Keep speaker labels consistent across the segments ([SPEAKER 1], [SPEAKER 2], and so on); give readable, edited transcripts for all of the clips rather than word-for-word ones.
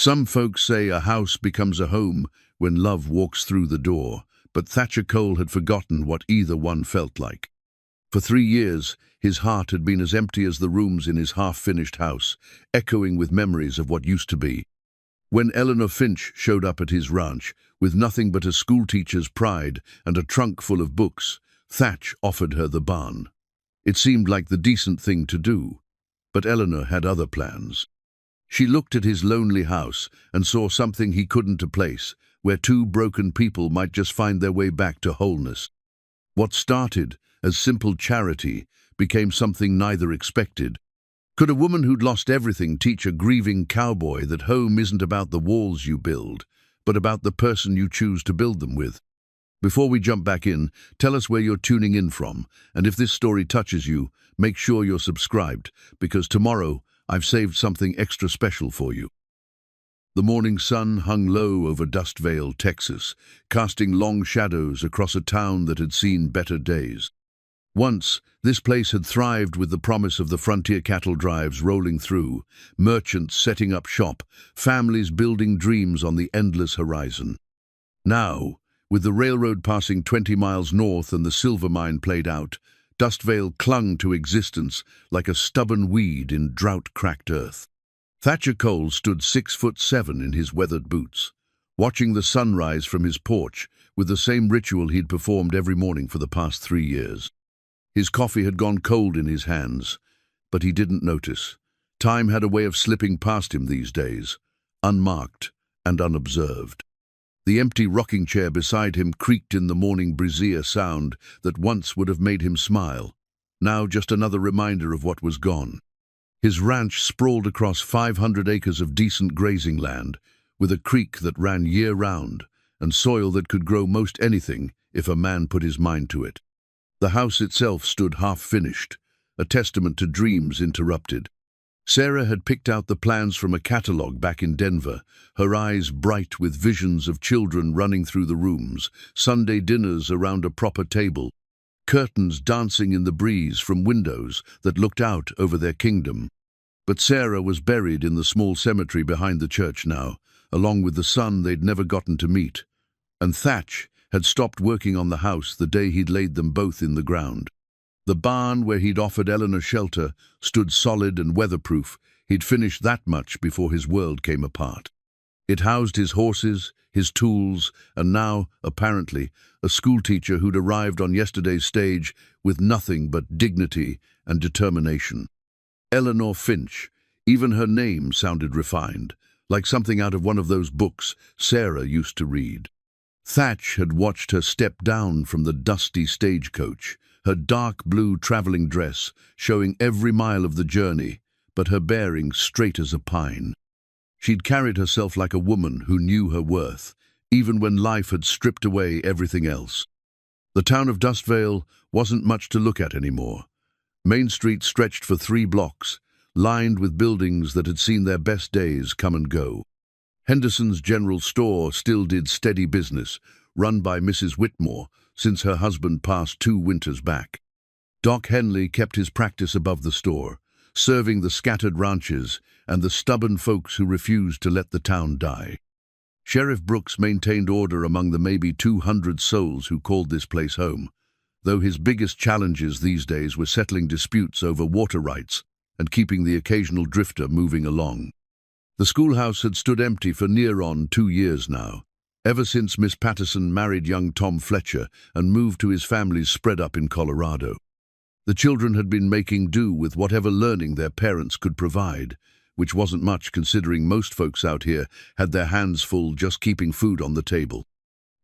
[SPEAKER 1] Some folks say a house becomes a home when love walks through the door, but Thatcher Cole had forgotten what either one felt like. For 3 years, his heart had been as empty as the rooms in his half-finished house, echoing with memories of what used to be. When Eleanor Finch showed up at his ranch, with nothing but a schoolteacher's pride and a trunk full of books, Thatch offered her the barn. It seemed like the decent thing to do, but Eleanor had other plans. She looked at his lonely house and saw something he couldn't place, where two broken people might just find their way back to wholeness. What started as simple charity became something neither expected. Could a woman who'd lost everything teach a grieving cowboy that home isn't about the walls you build, but about the person you choose to build them with? Before we jump back in, tell us where you're tuning in from, and if this story touches you, make sure you're subscribed, because tomorrow I've saved something extra special for you. The morning sun hung low over Dust Vale, Texas, casting long shadows across a town that had seen better days. Once, this place had thrived with the promise of the frontier cattle drives rolling through, merchants setting up shop, families building dreams on the endless horizon. Now, with the railroad passing 20 miles north and the silver mine played out, Dust Vale clung to existence like a stubborn weed in drought-cracked earth. Thatcher Cole stood 6'7" in his weathered boots, watching the sunrise from his porch with the same ritual he'd performed every morning for the past 3 years. His coffee had gone cold in his hands, but he didn't notice. Time had a way of slipping past him these days, unmarked and unobserved. The empty rocking chair beside him creaked in the morning brazier sound that once would have made him smile, now just another reminder of what was gone. His ranch sprawled across 500 acres of decent grazing land, with a creek that ran year-round and soil that could grow most anything if a man put his mind to it. The house itself stood half-finished, a testament to dreams interrupted. Sarah had picked out the plans from a catalogue back in Denver, her eyes bright with visions of children running through the rooms, Sunday dinners around a proper table, curtains dancing in the breeze from windows that looked out over their kingdom. But Sarah was buried in the small cemetery behind the church now, along with the son they'd never gotten to meet. And Thatch had stopped working on the house the day he'd laid them both in the ground. The barn where he'd offered Eleanor shelter stood solid and weatherproof. He'd finished that much before his world came apart. It housed his horses, his tools, and now, apparently, a schoolteacher who'd arrived on yesterday's stage with nothing but dignity and determination. Eleanor Finch, even her name sounded refined, like something out of one of those books Sarah used to read. Thatch had watched her step down from the dusty stagecoach, her dark blue traveling dress showing every mile of the journey, but her bearing straight as a pine. She'd carried herself like a woman who knew her worth, even when life had stripped away everything else. The town of Dust Vale wasn't much to look at anymore. Main Street stretched for 3 blocks, lined with buildings that had seen their best days come and go. Henderson's General Store still did steady business, run by Mrs. Whitmore, since her husband passed 2 winters back. Doc Henley kept his practice above the store, serving the scattered ranches and the stubborn folks who refused to let the town die. Sheriff Brooks maintained order among the maybe 200 souls who called this place home, though his biggest challenges these days were settling disputes over water rights and keeping the occasional drifter moving along. The schoolhouse had stood empty for near on 2 years now, ever since Miss Patterson married young Tom Fletcher and moved to his family's spread up in Colorado. The children had been making do with whatever learning their parents could provide, which wasn't much considering most folks out here had their hands full just keeping food on the table.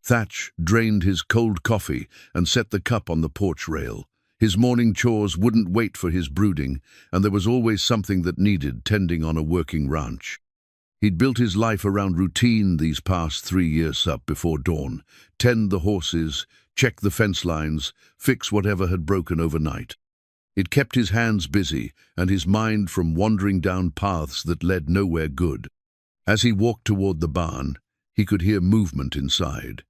[SPEAKER 1] Thatch drained his cold coffee and set the cup on the porch rail. His morning chores wouldn't wait for his brooding, and there was always something that needed tending on a working ranch. He'd built his life around routine these past 3 years up before dawn, tend the horses, check the fence lines, fix whatever had broken overnight. It kept his hands busy and his mind from wandering down paths that led nowhere good. As he walked toward the barn, he could hear movement inside.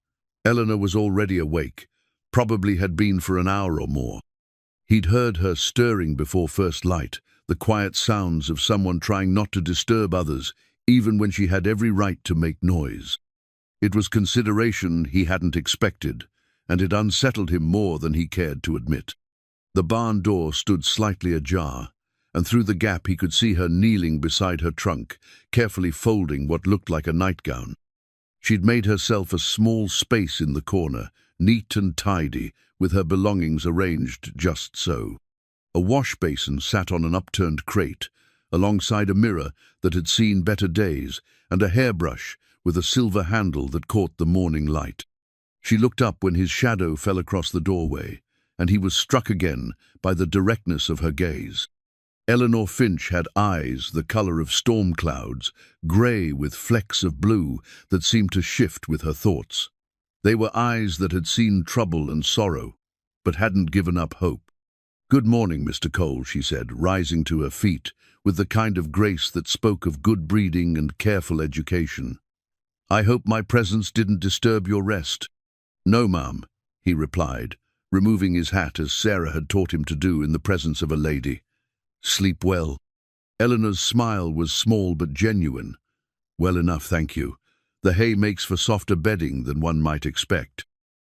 [SPEAKER 1] Eleanor was already awake, probably had been for an hour or more. He'd heard her stirring before first light, the quiet sounds of someone trying not to disturb others, even when she had every right to make noise. It was consideration he hadn't expected, and it unsettled him more than he cared to admit. The barn door stood slightly ajar, and through the gap he could see her kneeling beside her trunk, carefully folding what looked like a nightgown. She'd made herself a small space in the corner, neat and tidy, with her belongings arranged just so. A wash basin sat on an upturned crate, alongside a mirror that had seen better days, and a hairbrush with a silver handle that caught the morning light. She looked up when his shadow fell across the doorway, and he was struck again by the directness of her gaze. Eleanor Finch had eyes the color of storm clouds, grey with flecks of blue that seemed to shift with her thoughts. They were eyes that had seen trouble and sorrow, but hadn't given up hope. "Good morning, Mr. Cole," she said, rising to her feet with the kind of grace that spoke of good breeding and careful education. "I hope my presence didn't disturb your rest." "No, ma'am," he replied, removing his hat as Sarah had taught him to do in the presence of a lady. "Sleep well." Eleanor's smile was small but genuine. "Well enough, thank you. The hay makes for softer bedding than one might expect."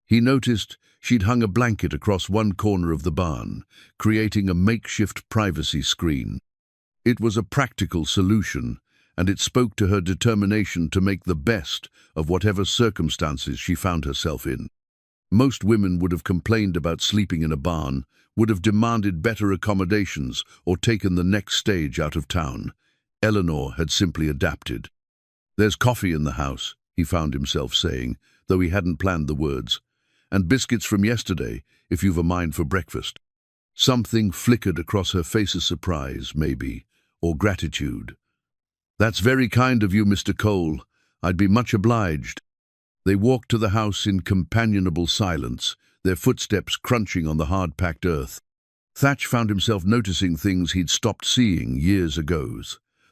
[SPEAKER 1] He noticed she'd hung a blanket across one corner of the barn, creating a makeshift privacy screen. It was a practical solution, and it spoke to her determination to make the best of whatever circumstances she found herself in. Most women would have complained about sleeping in a barn, would have demanded better accommodations, or taken the next stage out of town. Eleanor had simply adapted. "There's coffee in the house," he found himself saying, though he hadn't planned the words. "And biscuits from yesterday, if you've a mind for breakfast." Something flickered across her face of surprise, maybe, or gratitude. "That's very kind of you, Mr. Cole. I'd be much obliged." They walked to the house in companionable silence, their footsteps crunching on the hard-packed earth. Thatch found himself noticing things he'd stopped seeing years ago.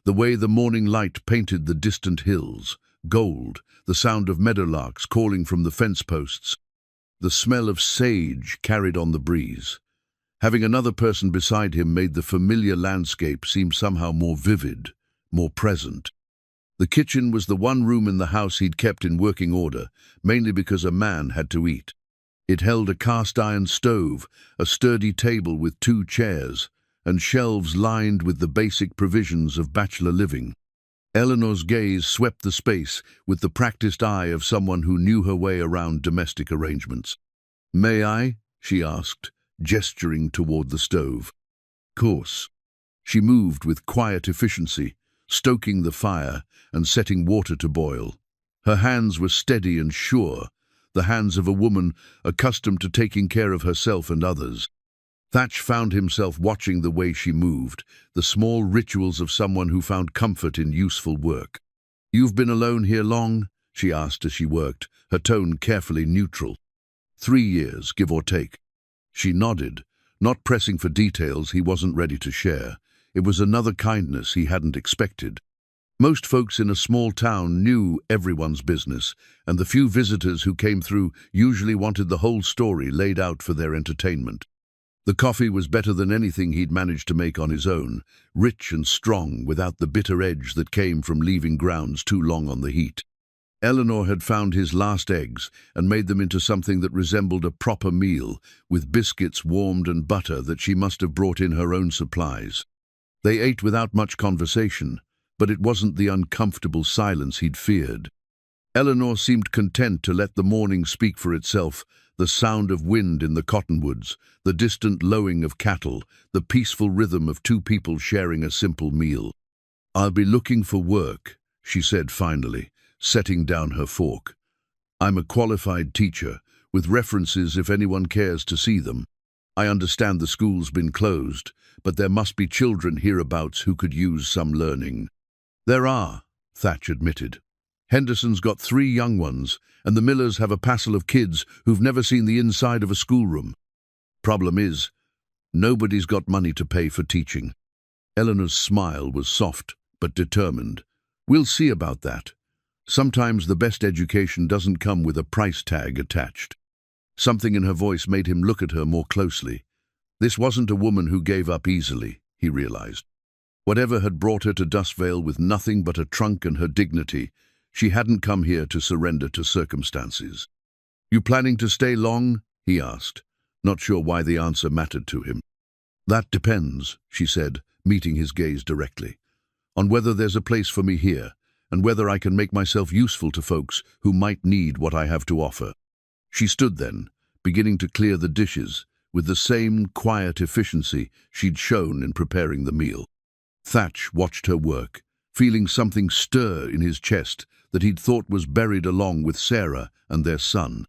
[SPEAKER 1] The way the morning light painted the distant hills, gold, the sound of meadowlarks calling from the fence posts. The smell of sage carried on the breeze. Having another person beside him made the familiar landscape seem somehow more vivid, more present. The kitchen was the one room in the house he'd kept in working order, mainly because a man had to eat. It held a cast-iron stove, a sturdy table with 2 chairs, and shelves lined with the basic provisions of bachelor living. Eleanor's gaze swept the space with the practiced eye of someone who knew her way around domestic arrangements. "May I?" she asked, gesturing toward the stove. "Course." She moved with quiet efficiency, stoking the fire and setting water to boil. Her hands were steady and sure, the hands of a woman accustomed to taking care of herself and others. Thatch found himself watching the way she moved, the small rituals of someone who found comfort in useful work. "You've been alone here long?" she asked as she worked, her tone carefully neutral. 3 years, give or take." She nodded, not pressing for details he wasn't ready to share. It was another kindness he hadn't expected. Most folks in a small town knew everyone's business, and the few visitors who came through usually wanted the whole story laid out for their entertainment. The coffee was better than anything he'd managed to make on his own, rich and strong without the bitter edge that came from leaving grounds too long on the heat. Eleanor had found his last eggs and made them into something that resembled a proper meal, with biscuits warmed and butter that she must have brought in her own supplies. They ate without much conversation, but it wasn't the uncomfortable silence he'd feared. Eleanor seemed content to let the morning speak for itself, the sound of wind in the cottonwoods, the distant lowing of cattle, the peaceful rhythm of 2 people sharing a simple meal. "I'll be looking for work," she said finally, setting down her fork. "I'm a qualified teacher, with references if anyone cares to see them. I understand the school's been closed, but there must be children hereabouts who could use some learning." "There are," Thatch admitted. "Henderson's got 3 young ones, and the Millers have a passel of kids who've never seen the inside of a schoolroom. Problem is, nobody's got money to pay for teaching." Eleanor's smile was soft but determined. "We'll see about that. Sometimes the best education doesn't come with a price tag attached." Something in her voice made him look at her more closely. This wasn't a woman who gave up easily, he realized. Whatever had brought her to Dustvale with nothing but a trunk and her dignity, she hadn't come here to surrender to circumstances. "You planning to stay long?" he asked, not sure why the answer mattered to him. "That depends," she said, meeting his gaze directly, "on whether there's a place for me here, and whether I can make myself useful to folks who might need what I have to offer." She stood then, beginning to clear the dishes, with the same quiet efficiency she'd shown in preparing the meal. Thatch watched her work, feeling something stir in his chest that he'd thought was buried along with Sarah and their son.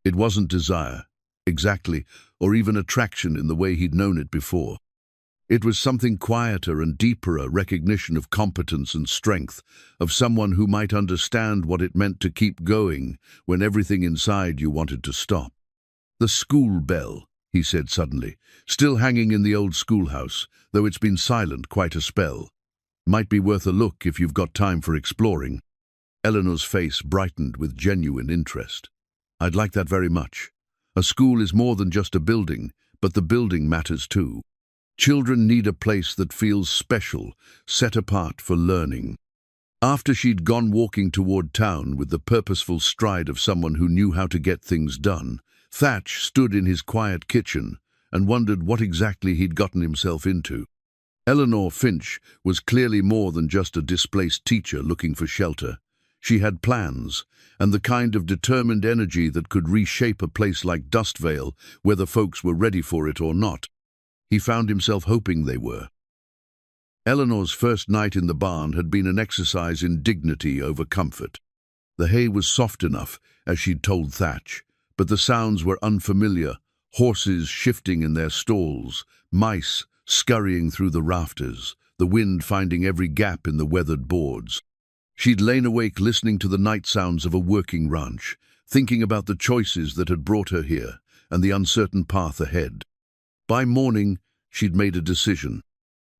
[SPEAKER 1] It wasn't desire, exactly, or even attraction in the way he'd known it before. It was something quieter and deeper, a recognition of competence and strength, of someone who might understand what it meant to keep going when everything inside you wanted to stop. "The school bell," he said suddenly, "still hanging in the old schoolhouse, though it's been silent quite a spell. Might be worth a look if you've got time for exploring." Eleanor's face brightened with genuine interest. "I'd like that very much. A school is more than just a building, but the building matters too. Children need a place that feels special, set apart for learning." After she'd gone walking toward town with the purposeful stride of someone who knew how to get things done, Thatch stood in his quiet kitchen and wondered what exactly he'd gotten himself into. Eleanor Finch was clearly more than just a displaced teacher looking for shelter. She had plans, and the kind of determined energy that could reshape a place like Dustvale, whether folks were ready for it or not. He found himself hoping they were. Eleanor's first night in the barn had been an exercise in dignity over comfort. The hay was soft enough, as she'd told Thatch, but the sounds were unfamiliar, horses shifting in their stalls, mice scurrying through the rafters, the wind finding every gap in the weathered boards. She'd lain awake listening to the night sounds of a working ranch, thinking about the choices that had brought her here and the uncertain path ahead. By morning, she'd made a decision.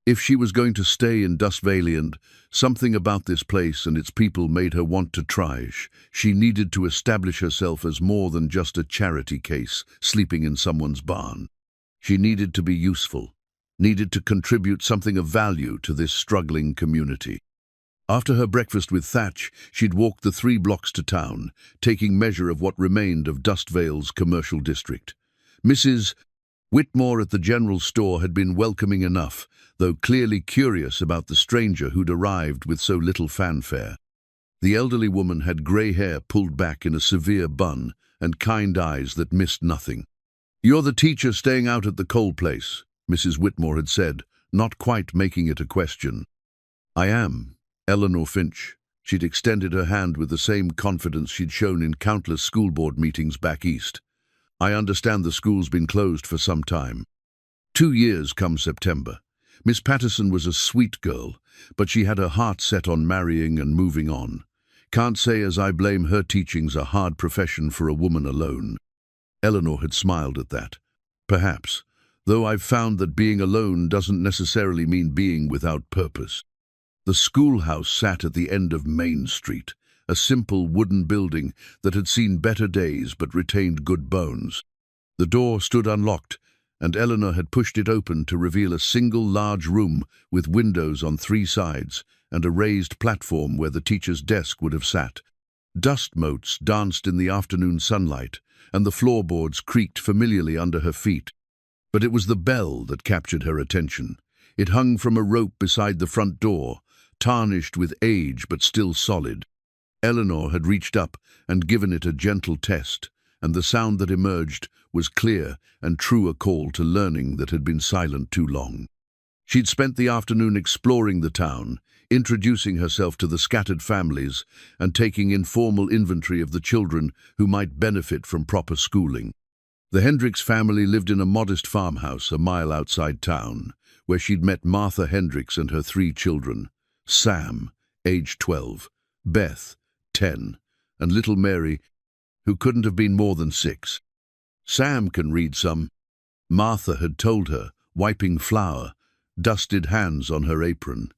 [SPEAKER 1] If she was going to stay in Dustvale, something about this place and its people made her want to try. She needed to establish herself as more than just a charity case sleeping in someone's barn. She needed to be useful, needed to contribute something of value to this struggling community. After her breakfast with Thatch, she'd walked the 3 blocks to town, taking measure of what remained of Dustvale's commercial district. Mrs. Whitmore at the general store had been welcoming enough, though clearly curious about the stranger who'd arrived with so little fanfare. The elderly woman had grey hair pulled back in a severe bun and kind eyes that missed nothing. "You're the teacher staying out at the coal place," Mrs. Whitmore had said, not quite making it a question. "I am, Eleanor Finch." She'd extended her hand with the same confidence she'd shown in countless school board meetings back east. "I understand the school's been closed for some time." 2 years come September. Miss Patterson was a sweet girl, but she had her heart set on marrying and moving on. Can't say as I blame her. Teaching's a hard profession for a woman alone. Eleanor had smiled at that. "Perhaps, though I've found that being alone doesn't necessarily mean being without purpose." The schoolhouse sat at the end of Main Street, a simple wooden building that had seen better days but retained good bones. The door stood unlocked, and Eleanor had pushed it open to reveal a single large room with windows on 3 sides and a raised platform where the teacher's desk would have sat. Dust motes danced in the afternoon sunlight, and the floorboards creaked familiarly under her feet. But it was the bell that captured her attention. It hung from a rope beside the front door, tarnished with age but still solid. Eleanor had reached up and given it a gentle test, and the sound that emerged was clear and true, a call to learning that had been silent too long. She'd spent the afternoon exploring the town, introducing herself to the scattered families and taking informal inventory of the children who might benefit from proper schooling. The Hendricks family lived in a modest farmhouse a mile outside town, where she'd met Martha Hendricks and her 3 children, Sam, age 12, Beth, 10, and little Mary, who couldn't have been more than 6. "Sam can read some," Martha had told her, wiping flour, dusted hands on her apron.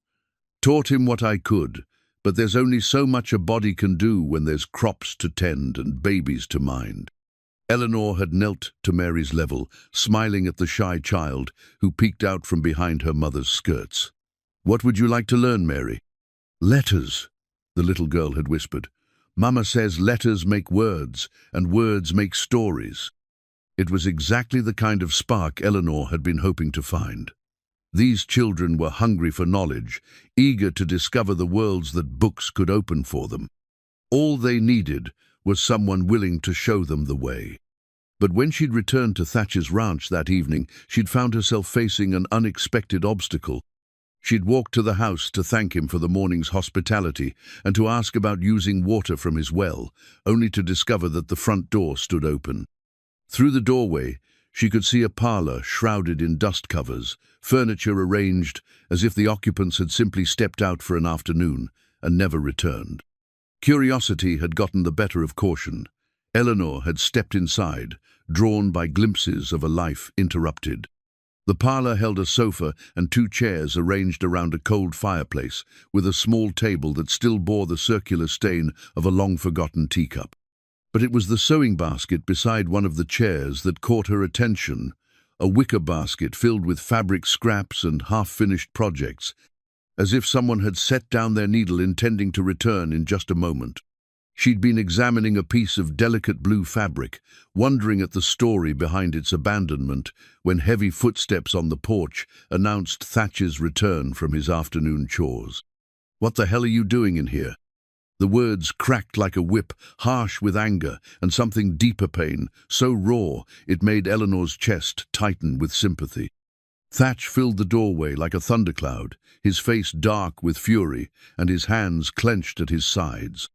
[SPEAKER 1] "Taught him what I could, but there's only so much a body can do when there's crops to tend and babies to mind." Eleanor had knelt to Mary's level, smiling at the shy child who peeked out from behind her mother's skirts. "What would you like to learn, Mary?" "Letters," the little girl had whispered. "Mama says letters make words, and words make stories." It was exactly the kind of spark Eleanor had been hoping to find. These children were hungry for knowledge, eager to discover the worlds that books could open for them. All they needed was someone willing to show them the way. But when she'd returned to Thatcher's ranch that evening, she'd found herself facing an unexpected obstacle. She'd walked to the house to thank him for the morning's hospitality and to ask about using water from his well, only to discover that the front door stood open. Through the doorway, she could see a parlor shrouded in dust covers, furniture arranged as if the occupants had simply stepped out for an afternoon and never returned. Curiosity had gotten the better of caution. Eleanor had stepped inside, drawn by glimpses of a life interrupted. The parlor held a sofa and 2 chairs arranged around a cold fireplace, with a small table that still bore the circular stain of a long-forgotten teacup. But it was the sewing basket beside one of the chairs that caught her attention, a wicker basket filled with fabric scraps and half-finished projects, as if someone had set down their needle intending to return in just a moment. She'd been examining a piece of delicate blue fabric, wondering at the story behind its abandonment, when heavy footsteps on the porch announced Thatcher's return from his afternoon chores. "What the hell are you doing in here?" The words cracked like a whip, harsh with anger and something deeper pain, so raw it made Eleanor's chest tighten with sympathy. Thatch filled the doorway like a thundercloud, his face dark with fury and his hands clenched at his sides.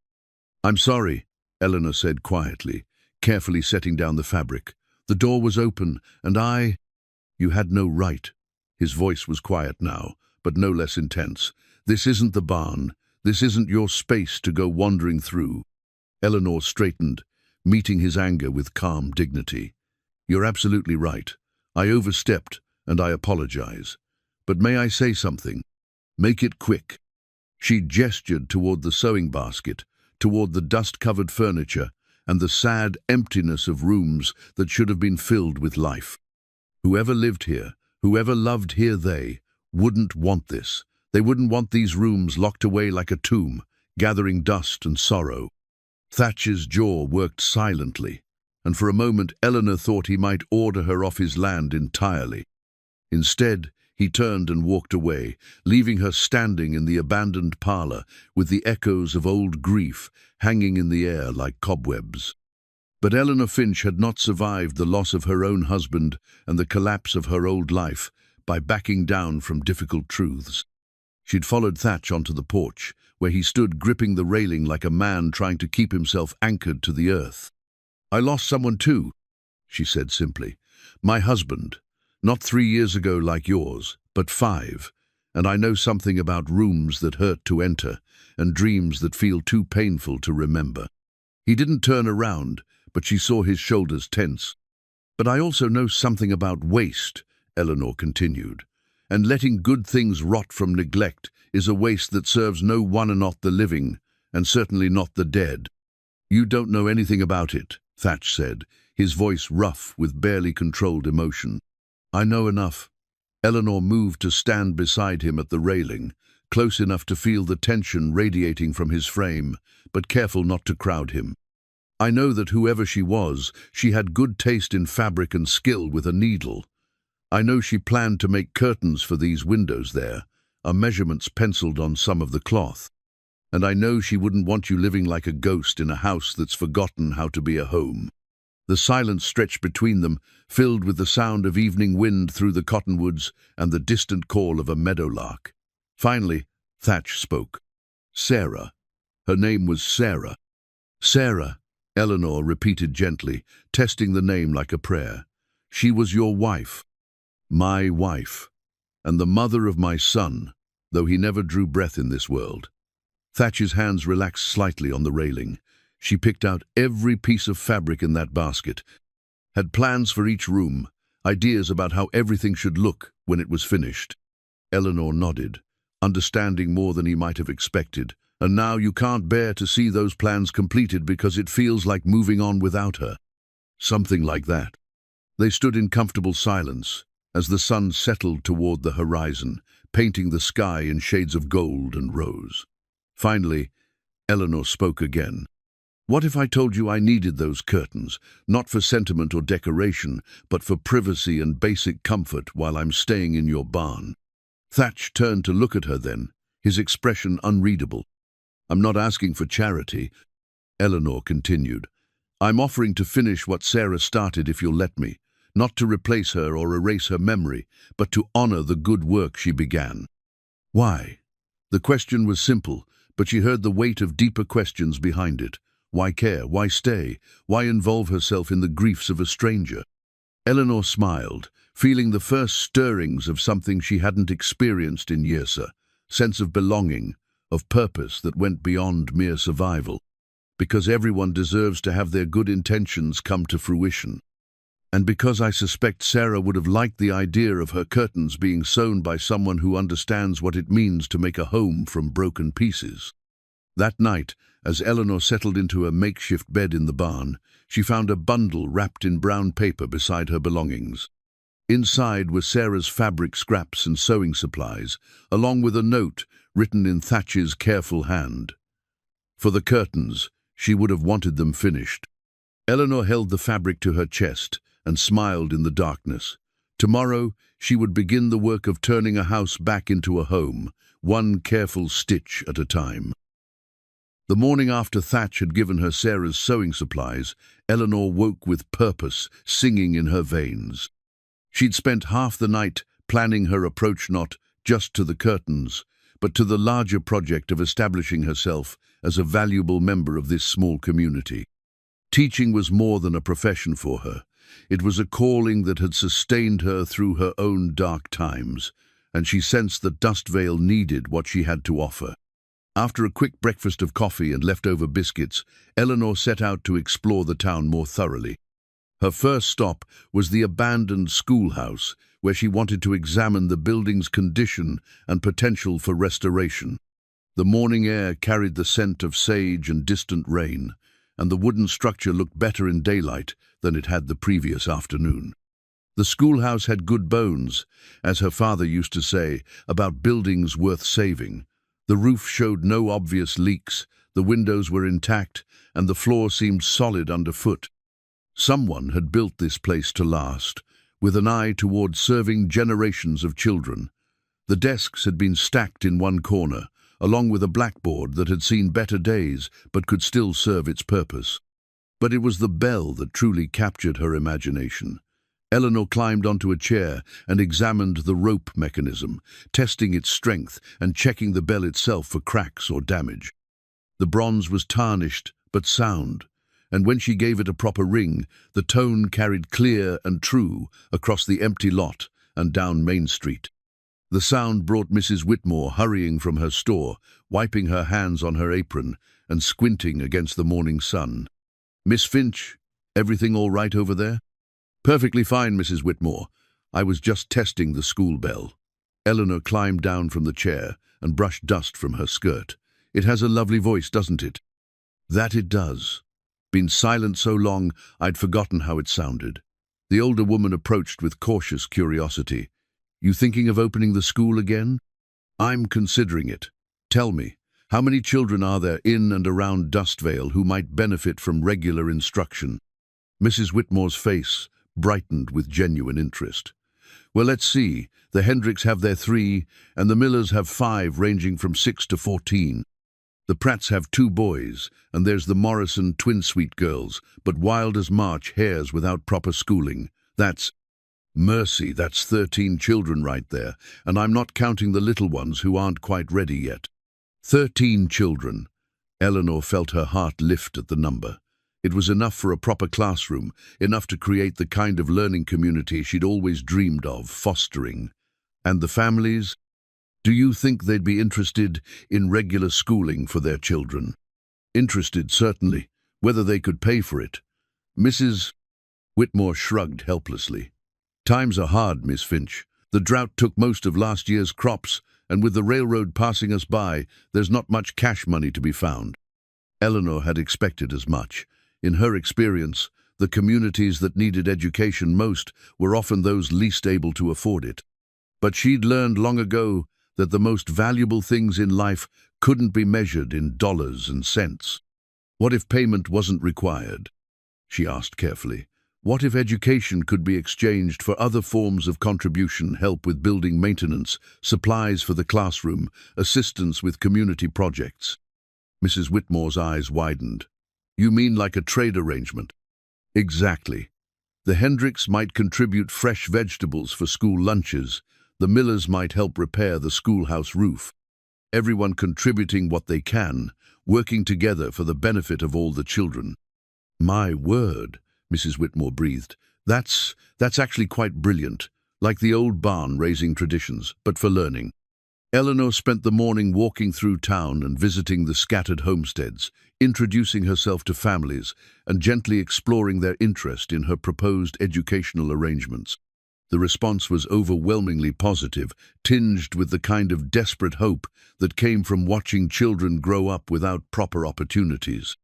[SPEAKER 1] "I'm sorry," Eleanor said quietly, carefully setting down the fabric. "The door was open, and You had no right." His voice was quiet now, but no less intense. "This isn't the barn. This isn't your space to go wandering through." Eleanor straightened, meeting his anger with calm dignity. "You're absolutely right. I overstepped, and I apologize. But may I say something? Make it quick." She gestured toward the sewing basket, toward the dust-covered furniture, and the sad emptiness of rooms that should have been filled with life. Whoever lived here, whoever loved here, they wouldn't want this. They wouldn't want these rooms locked away like a tomb, gathering dust and sorrow. Thatcher's jaw worked silently, and for a moment Eleanor thought he might order her off his land entirely. Instead, he turned and walked away, leaving her standing in the abandoned parlor with the echoes of old grief hanging in the air like cobwebs. But Eleanor Finch had not survived the loss of her own husband and the collapse of her old life by backing down from difficult truths. She'd followed Thatch onto the porch, where he stood gripping the railing like a man trying to keep himself anchored to the earth. "I lost someone too," she said simply. "My husband. Not 3 years ago like yours, but 5. And I know something about rooms that hurt to enter and dreams that feel too painful to remember." He didn't turn around, but she saw his shoulders tense. "But I also know something about waste," Eleanor continued. "And letting good things rot from neglect is a waste that serves no one, not the living, and certainly not the dead." "You don't know anything about it," Thatch said, his voice rough with barely controlled emotion. "I know enough." Eleanor moved to stand beside him at the railing, close enough to feel the tension radiating from his frame, but careful not to crowd him. "I know that whoever she was, she had good taste in fabric and skill with a needle. I know she planned to make curtains for these windows there, our measurements penciled on some of the cloth. And I know she wouldn't want you living like a ghost in a house that's forgotten how to be a home." The silence stretched between them, filled with the sound of evening wind through the cottonwoods and the distant call of a meadowlark. Finally, Thatch spoke. "Sarah." Her name was Sarah. "Sarah," Eleanor repeated gently, testing the name like a prayer. "She was your wife. My wife. And the mother of my son, though he never drew breath in this world." Thatch's hands relaxed slightly on the railing. She picked out every piece of fabric in that basket, had plans for each room, ideas about how everything should look when it was finished. Eleanor nodded, understanding more than he might have expected. "And now you can't bear to see those plans completed because it feels like moving on without her." Something like that. They stood in comfortable silence as the sun settled toward the horizon, painting the sky in shades of gold and rose. Finally, Eleanor spoke again. "What if I told you I needed those curtains, not for sentiment or decoration, but for privacy and basic comfort while I'm staying in your barn?" Thatch turned to look at her then, his expression unreadable. "I'm not asking for charity," Eleanor continued. "I'm offering to finish what Sarah started if you'll let me, not to replace her or erase her memory, but to honor the good work she began." Why? The question was simple, but she heard the weight of deeper questions behind it. Why care? Why stay? Why involve herself in the griefs of a stranger? Eleanor smiled, feeling the first stirrings of something she hadn't experienced in years, a sense of belonging, of purpose that went beyond mere survival. Because everyone deserves to have their good intentions come to fruition. And because I suspect Sarah would have liked the idea of her curtains being sewn by someone who understands what it means to make a home from broken pieces. That night, as Eleanor settled into a makeshift bed in the barn, she found a bundle wrapped in brown paper beside her belongings. Inside were Sarah's fabric scraps and sewing supplies, along with a note written in Thatch's careful hand. For the curtains, she would have wanted them finished. Eleanor held the fabric to her chest and smiled in the darkness. Tomorrow, she would begin the work of turning a house back into a home, one careful stitch at a time. The morning after Thatch had given her Sarah's sewing supplies, Eleanor woke with purpose singing in her veins. She'd spent half the night planning her approach not just to the curtains, but to the larger project of establishing herself as a valuable member of this small community. Teaching was more than a profession for her. It was a calling that had sustained her through her own dark times, and she sensed that Dustvale needed what she had to offer. After a quick breakfast of coffee and leftover biscuits, Eleanor set out to explore the town more thoroughly. Her first stop was the abandoned schoolhouse, where she wanted to examine the building's condition and potential for restoration. The morning air carried the scent of sage and distant rain, and the wooden structure looked better in daylight than it had the previous afternoon. The schoolhouse had good bones, as her father used to say, about buildings worth saving. The roof showed no obvious leaks, the windows were intact, and the floor seemed solid underfoot. Someone had built this place to last, with an eye toward serving generations of children. The desks had been stacked in one corner, along with a blackboard that had seen better days but could still serve its purpose. But it was the bell that truly captured her imagination. Eleanor climbed onto a chair and examined the rope mechanism, testing its strength and checking the bell itself for cracks or damage. The bronze was tarnished but sound, and when she gave it a proper ring, the tone carried clear and true across the empty lot and down Main Street. The sound brought Mrs. Whitmore hurrying from her store, wiping her hands on her apron and squinting against the morning sun. "Miss Finch, everything all right over there?" "Perfectly fine, Mrs. Whitmore. I was just testing the school bell." Eleanor climbed down from the chair and brushed dust from her skirt. "It has a lovely voice, doesn't it?" "That it does. Been silent so long, I'd forgotten how it sounded." The older woman approached with cautious curiosity. "You thinking of opening the school again?" "I'm considering it. Tell me, how many children are there in and around Dustvale who might benefit from regular instruction?" Mrs. Whitmore's face brightened with genuine interest. "Well, let's see. The Hendricks have their 3, and the Millers have 5, ranging from 6 to 14. The Pratts have 2 boys, and there's the Morrison twin-suite girls, but wild as March hares without proper schooling. That's mercy, that's 13 children right there, and I'm not counting the little ones who aren't quite ready yet. 13 children. Eleanor felt her heart lift at the number. It was enough for a proper classroom, enough to create the kind of learning community she'd always dreamed of fostering. And the families? Do you think they'd be interested in regular schooling for their children? Interested, certainly, whether they could pay for it. Mrs. Whitmore shrugged helplessly. Times are hard, Miss Finch. The drought took most of last year's crops, and with the railroad passing us by, there's not much cash money to be found. Eleanor had expected as much. In her experience, the communities that needed education most were often those least able to afford it. But she'd learned long ago that the most valuable things in life couldn't be measured in dollars and cents. What if payment wasn't required? She asked carefully. What if education could be exchanged for other forms of contribution, help with building maintenance, supplies for the classroom, assistance with community projects? Mrs. Whitmore's eyes widened. You mean like a trade arrangement? Exactly. The Hendricks might contribute fresh vegetables for school lunches. The Millers might help repair the schoolhouse roof. Everyone contributing what they can, working together for the benefit of all the children. My word, Mrs. Whitmore breathed. That's actually quite brilliant, like the old barn raising traditions, but for learning. Eleanor spent the morning walking through town and visiting the scattered homesteads, introducing herself to families and gently exploring their interest in her proposed educational arrangements. The response was overwhelmingly positive, tinged with the kind of desperate hope that came from watching children grow up without proper opportunities.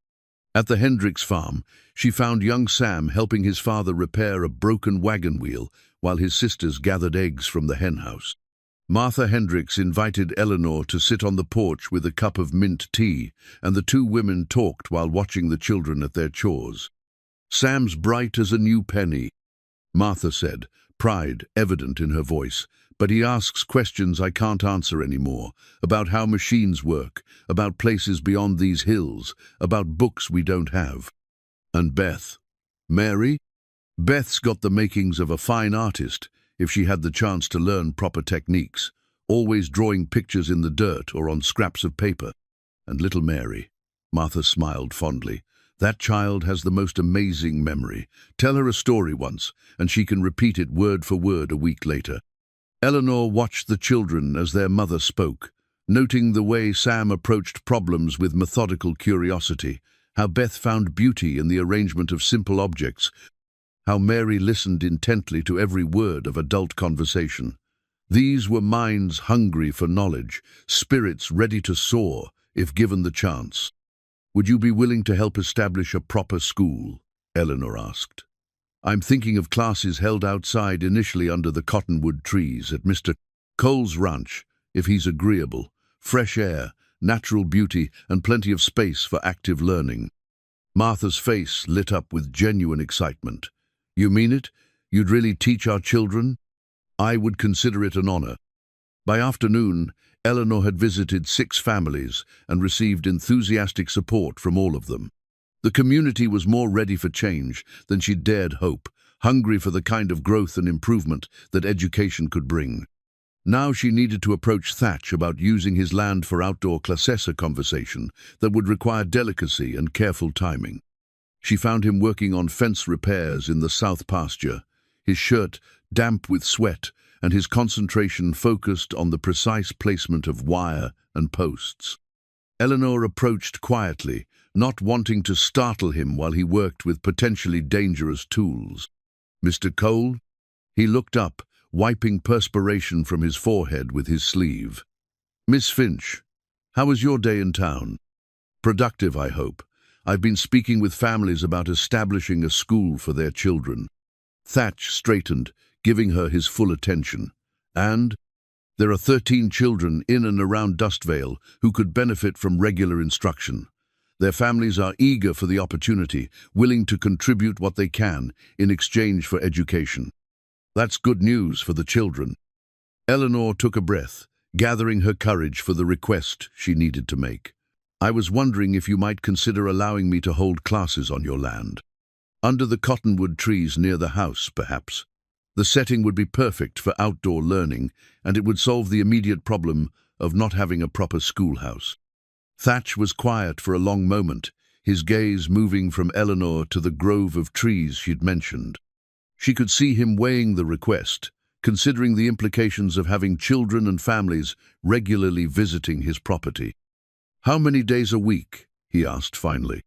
[SPEAKER 1] At the Hendricks farm, she found young Sam helping his father repair a broken wagon wheel while his sisters gathered eggs from the henhouse. Martha Hendricks invited Eleanor to sit on the porch with a cup of mint tea, and the two women talked while watching the children at their chores. Sam's bright as a new penny, Martha said, pride evident in her voice, but he asks questions I can't answer anymore, about how machines work, about places beyond these hills, about books we don't have. And Beth? Mary? Beth's got the makings of a fine artist, if she had the chance to learn proper techniques, always drawing pictures in the dirt or on scraps of paper. And little Mary, Martha smiled fondly. That child has the most amazing memory. Tell her a story once, and she can repeat it word for word a week later. Eleanor watched the children as their mother spoke, noting the way Sam approached problems with methodical curiosity, how Beth found beauty in the arrangement of simple objects, how Mary listened intently to every word of adult conversation. These were minds hungry for knowledge, spirits ready to soar if given the chance. Would you be willing to help establish a proper school? Eleanor asked. I'm thinking of classes held outside initially under the cottonwood trees at Mr. Cole's ranch, if he's agreeable. Fresh air, natural beauty, and plenty of space for active learning. Martha's face lit up with genuine excitement. You mean it? You'd really teach our children? I would consider it an honor. By afternoon, Eleanor had visited 6 families and received enthusiastic support from all of them. The community was more ready for change than she dared hope, hungry for the kind of growth and improvement that education could bring. Now she needed to approach Thatch about using his land for outdoor classes, a conversation that would require delicacy and careful timing. She found him working on fence repairs in the south pasture, his shirt damp with sweat and his concentration focused on the precise placement of wire and posts. Eleanor approached quietly, not wanting to startle him while he worked with potentially dangerous tools. Mr. Cole? He looked up, wiping perspiration from his forehead with his sleeve. Miss Finch, how was your day in town? Productive, I hope. I've been speaking with families about establishing a school for their children. Thatch straightened, giving her his full attention. And there are 13 children in and around Dustvale who could benefit from regular instruction. Their families are eager for the opportunity, willing to contribute what they can in exchange for education. That's good news for the children. Eleanor took a breath, gathering her courage for the request she needed to make. I was wondering if you might consider allowing me to hold classes on your land. Under the cottonwood trees near the house, perhaps. The setting would be perfect for outdoor learning, and it would solve the immediate problem of not having a proper schoolhouse. Thatch was quiet for a long moment, his gaze moving from Eleanor to the grove of trees she'd mentioned. She could see him weighing the request, considering the implications of having children and families regularly visiting his property. How many days a week? He asked finally.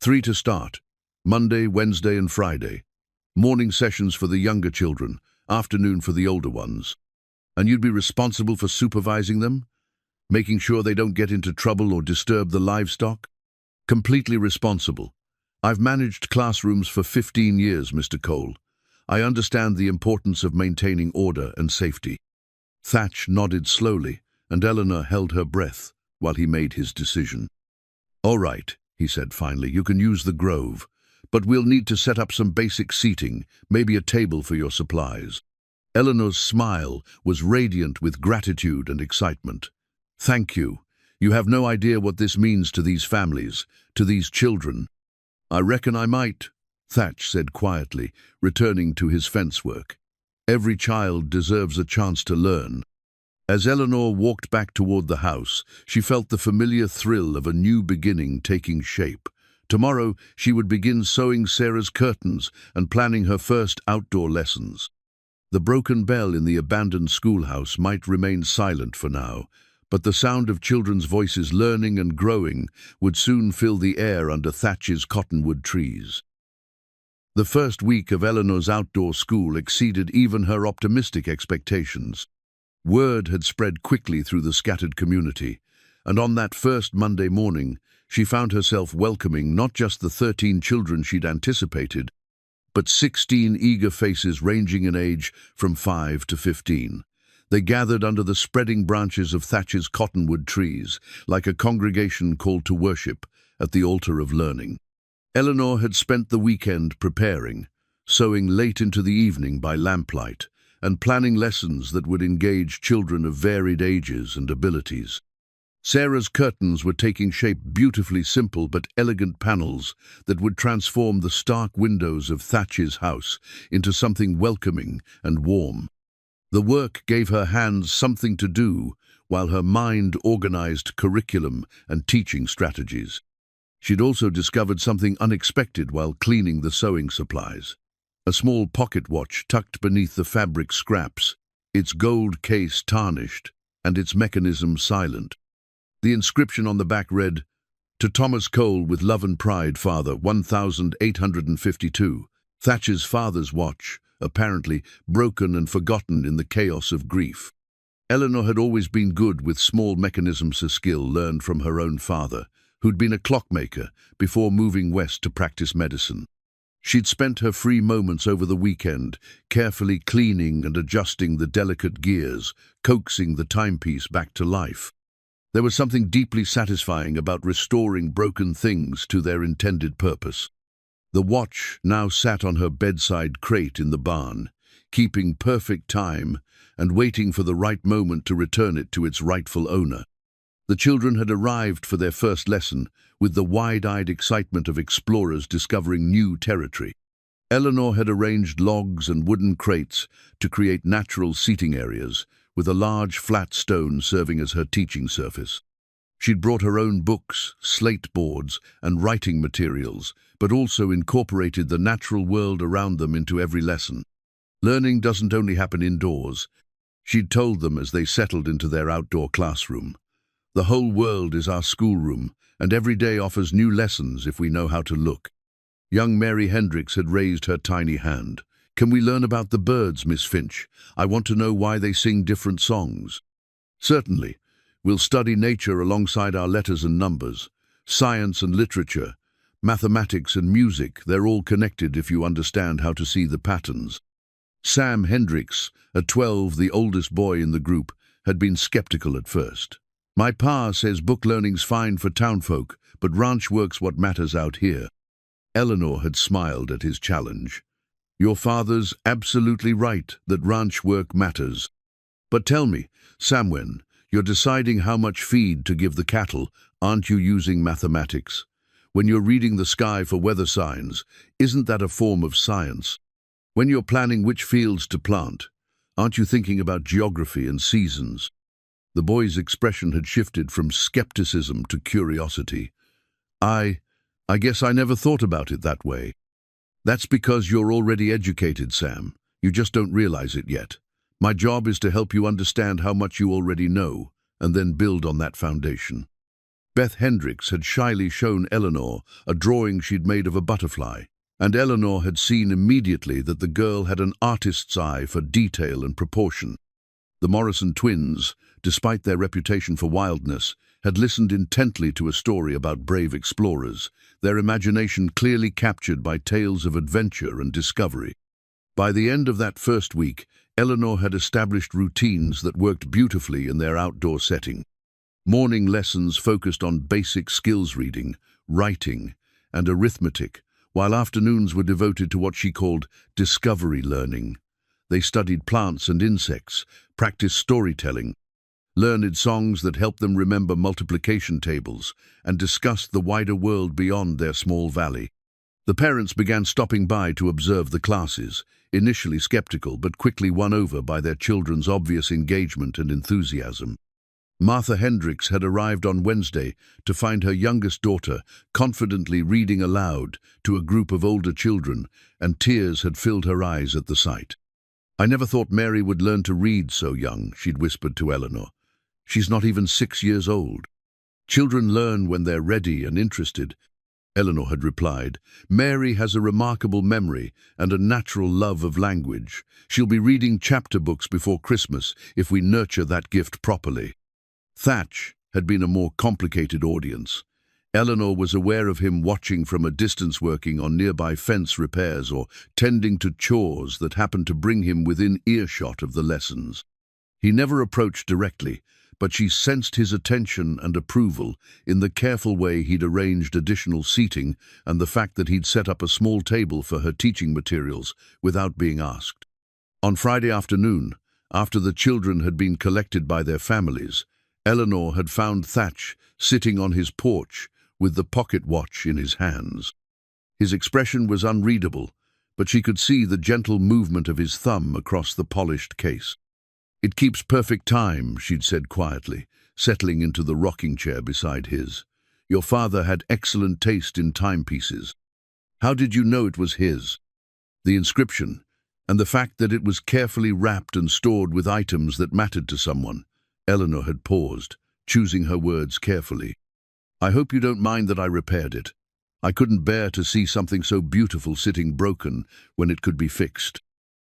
[SPEAKER 1] 3 to start. Monday, Wednesday, and Friday. Morning sessions for the younger children, afternoon for the older ones. And you'd be responsible for supervising them? Making sure they don't get into trouble or disturb the livestock? Completely responsible. I've managed classrooms for 15 years, Mr. Cole. I understand the importance of maintaining order and safety. Thatch nodded slowly, and Eleanor held her breath while he made his decision. "All right," he said finally, "you can use the grove, but we'll need to set up some basic seating, maybe a table for your supplies." Eleanor's smile was radiant with gratitude and excitement. "Thank you. You have no idea what this means to these families, to these children." "I reckon I might," Thatch said quietly, returning to his fence work. "Every child deserves a chance to learn." As Eleanor walked back toward the house, she felt the familiar thrill of a new beginning taking shape. Tomorrow, she would begin sewing Sarah's curtains and planning her first outdoor lessons. The broken bell in the abandoned schoolhouse might remain silent for now, but the sound of children's voices learning and growing would soon fill the air under Thatch's cottonwood trees. The first week of Eleanor's outdoor school exceeded even her optimistic expectations. Word had spread quickly through the scattered community, and on that first Monday morning, she found herself welcoming not just the 13 children she'd anticipated, but 16 eager faces ranging in age from 5 to 15. They gathered under the spreading branches of Thatch's cottonwood trees, like a congregation called to worship at the altar of learning. Eleanor had spent the weekend preparing, sewing late into the evening by lamplight, and planning lessons that would engage children of varied ages and abilities. Sarah's curtains were taking shape, beautifully simple but elegant panels that would transform the stark windows of Thatch's house into something welcoming and warm. The work gave her hands something to do, while her mind organized curriculum and teaching strategies. She'd also discovered something unexpected while cleaning the sewing supplies. A small pocket watch tucked beneath the fabric scraps, its gold case tarnished and its mechanism silent. The inscription on the back read, "To Thomas Cole with love and pride, Father, 1852. Thatch's father's watch, apparently broken and forgotten in the chaos of grief. Eleanor had always been good with small mechanisms of skill learned from her own father, who'd been a clockmaker before moving west to practice medicine. She'd spent her free moments over the weekend, carefully cleaning and adjusting the delicate gears, coaxing the timepiece back to life. There was something deeply satisfying about restoring broken things to their intended purpose. The watch now sat on her bedside crate in the barn, keeping perfect time and waiting for the right moment to return it to its rightful owner. The children had arrived for their first lesson with the wide-eyed excitement of explorers discovering new territory. Eleanor had arranged logs and wooden crates to create natural seating areas, with a large flat stone serving as her teaching surface. She'd brought her own books, slate boards, and writing materials, but also incorporated the natural world around them into every lesson. Learning doesn't only happen indoors, she'd told them as they settled into their outdoor classroom. The whole world is our schoolroom, and every day offers new lessons if we know how to look. Young Mary Hendricks had raised her tiny hand. "Can we learn about the birds, Miss Finch? I want to know why they sing different songs." "Certainly. We'll study nature alongside our letters and numbers. Science and literature, mathematics and music, they're all connected if you understand how to see the patterns." Sam Hendricks, at 12, the oldest boy in the group, had been skeptical at first. "My pa says book learning's fine for townfolk, but ranch work's what matters out here." Eleanor had smiled at his challenge. "Your father's absolutely right that ranch work matters. But tell me, Samwen, you're deciding how much feed to give the cattle, aren't you using mathematics? When you're reading the sky for weather signs, isn't that a form of science? When you're planning which fields to plant, aren't you thinking about geography and seasons?" The boy's expression had shifted from skepticism to curiosity. I guess I never thought about it that way." "That's because you're already educated, Sam. You just don't realize it yet. My job is to help you understand how much you already know, and then build on that foundation." Beth Hendricks had shyly shown Eleanor a drawing she'd made of a butterfly, and Eleanor had seen immediately that the girl had an artist's eye for detail and proportion. The Morrison twins, despite their reputation for wildness, had listened intently to a story about brave explorers, their imagination clearly captured by tales of adventure and discovery. By the end of that first week, Eleanor had established routines that worked beautifully in their outdoor setting. Morning lessons focused on basic skills reading, writing, and arithmetic, while afternoons were devoted to what she called discovery learning. They studied plants and insects, practiced storytelling, learned songs that helped them remember multiplication tables, and discussed the wider world beyond their small valley. The parents began stopping by to observe the classes, initially skeptical but quickly won over by their children's obvious engagement and enthusiasm. Martha Hendricks had arrived on Wednesday to find her youngest daughter confidently reading aloud to a group of older children, and tears had filled her eyes at the sight. "I never thought Mary would learn to read so young," she'd whispered to Eleanor. "She's not even 6 years old." "Children learn when they're ready and interested," Eleanor had replied. "Mary has a remarkable memory and a natural love of language. She'll be reading chapter books before Christmas if we nurture that gift properly." Thatch had been a more complicated audience. Eleanor was aware of him watching from a distance, working on nearby fence repairs or tending to chores that happened to bring him within earshot of the lessons. He never approached directly, but she sensed his attention and approval in the careful way he'd arranged additional seating and the fact that he'd set up a small table for her teaching materials without being asked. On Friday afternoon, after the children had been collected by their families, Eleanor had found Thatch sitting on his porch with the pocket watch in his hands. His expression was unreadable, but she could see the gentle movement of his thumb across the polished case. "It keeps perfect time," she'd said quietly, settling into the rocking chair beside his. "Your father had excellent taste in timepieces." "How did you know it was his?" "The inscription, and the fact that it was carefully wrapped and stored with items that mattered to someone." Eleanor had paused, choosing her words carefully. "I hope you don't mind that I repaired it. I couldn't bear to see something so beautiful sitting broken when it could be fixed."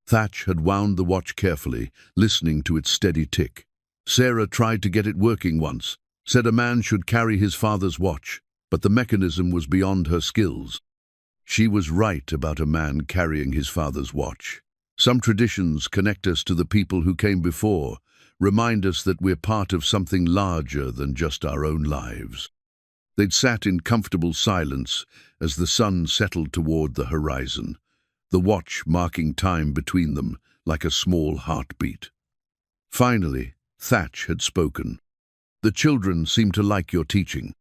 [SPEAKER 1] Thatch had wound the watch carefully, listening to its steady tick. "Sarah tried to get it working once, said a man should carry his father's watch, but the mechanism was beyond her skills." She was right about a man carrying his father's watch. Some traditions connect us to the people who came before, remind us that we're part of something larger than just our own lives. They'd sat in comfortable silence as the sun settled toward the horizon, the watch marking time between them like a small heartbeat. Finally, Thatch had spoken. "The children seem to like your teaching.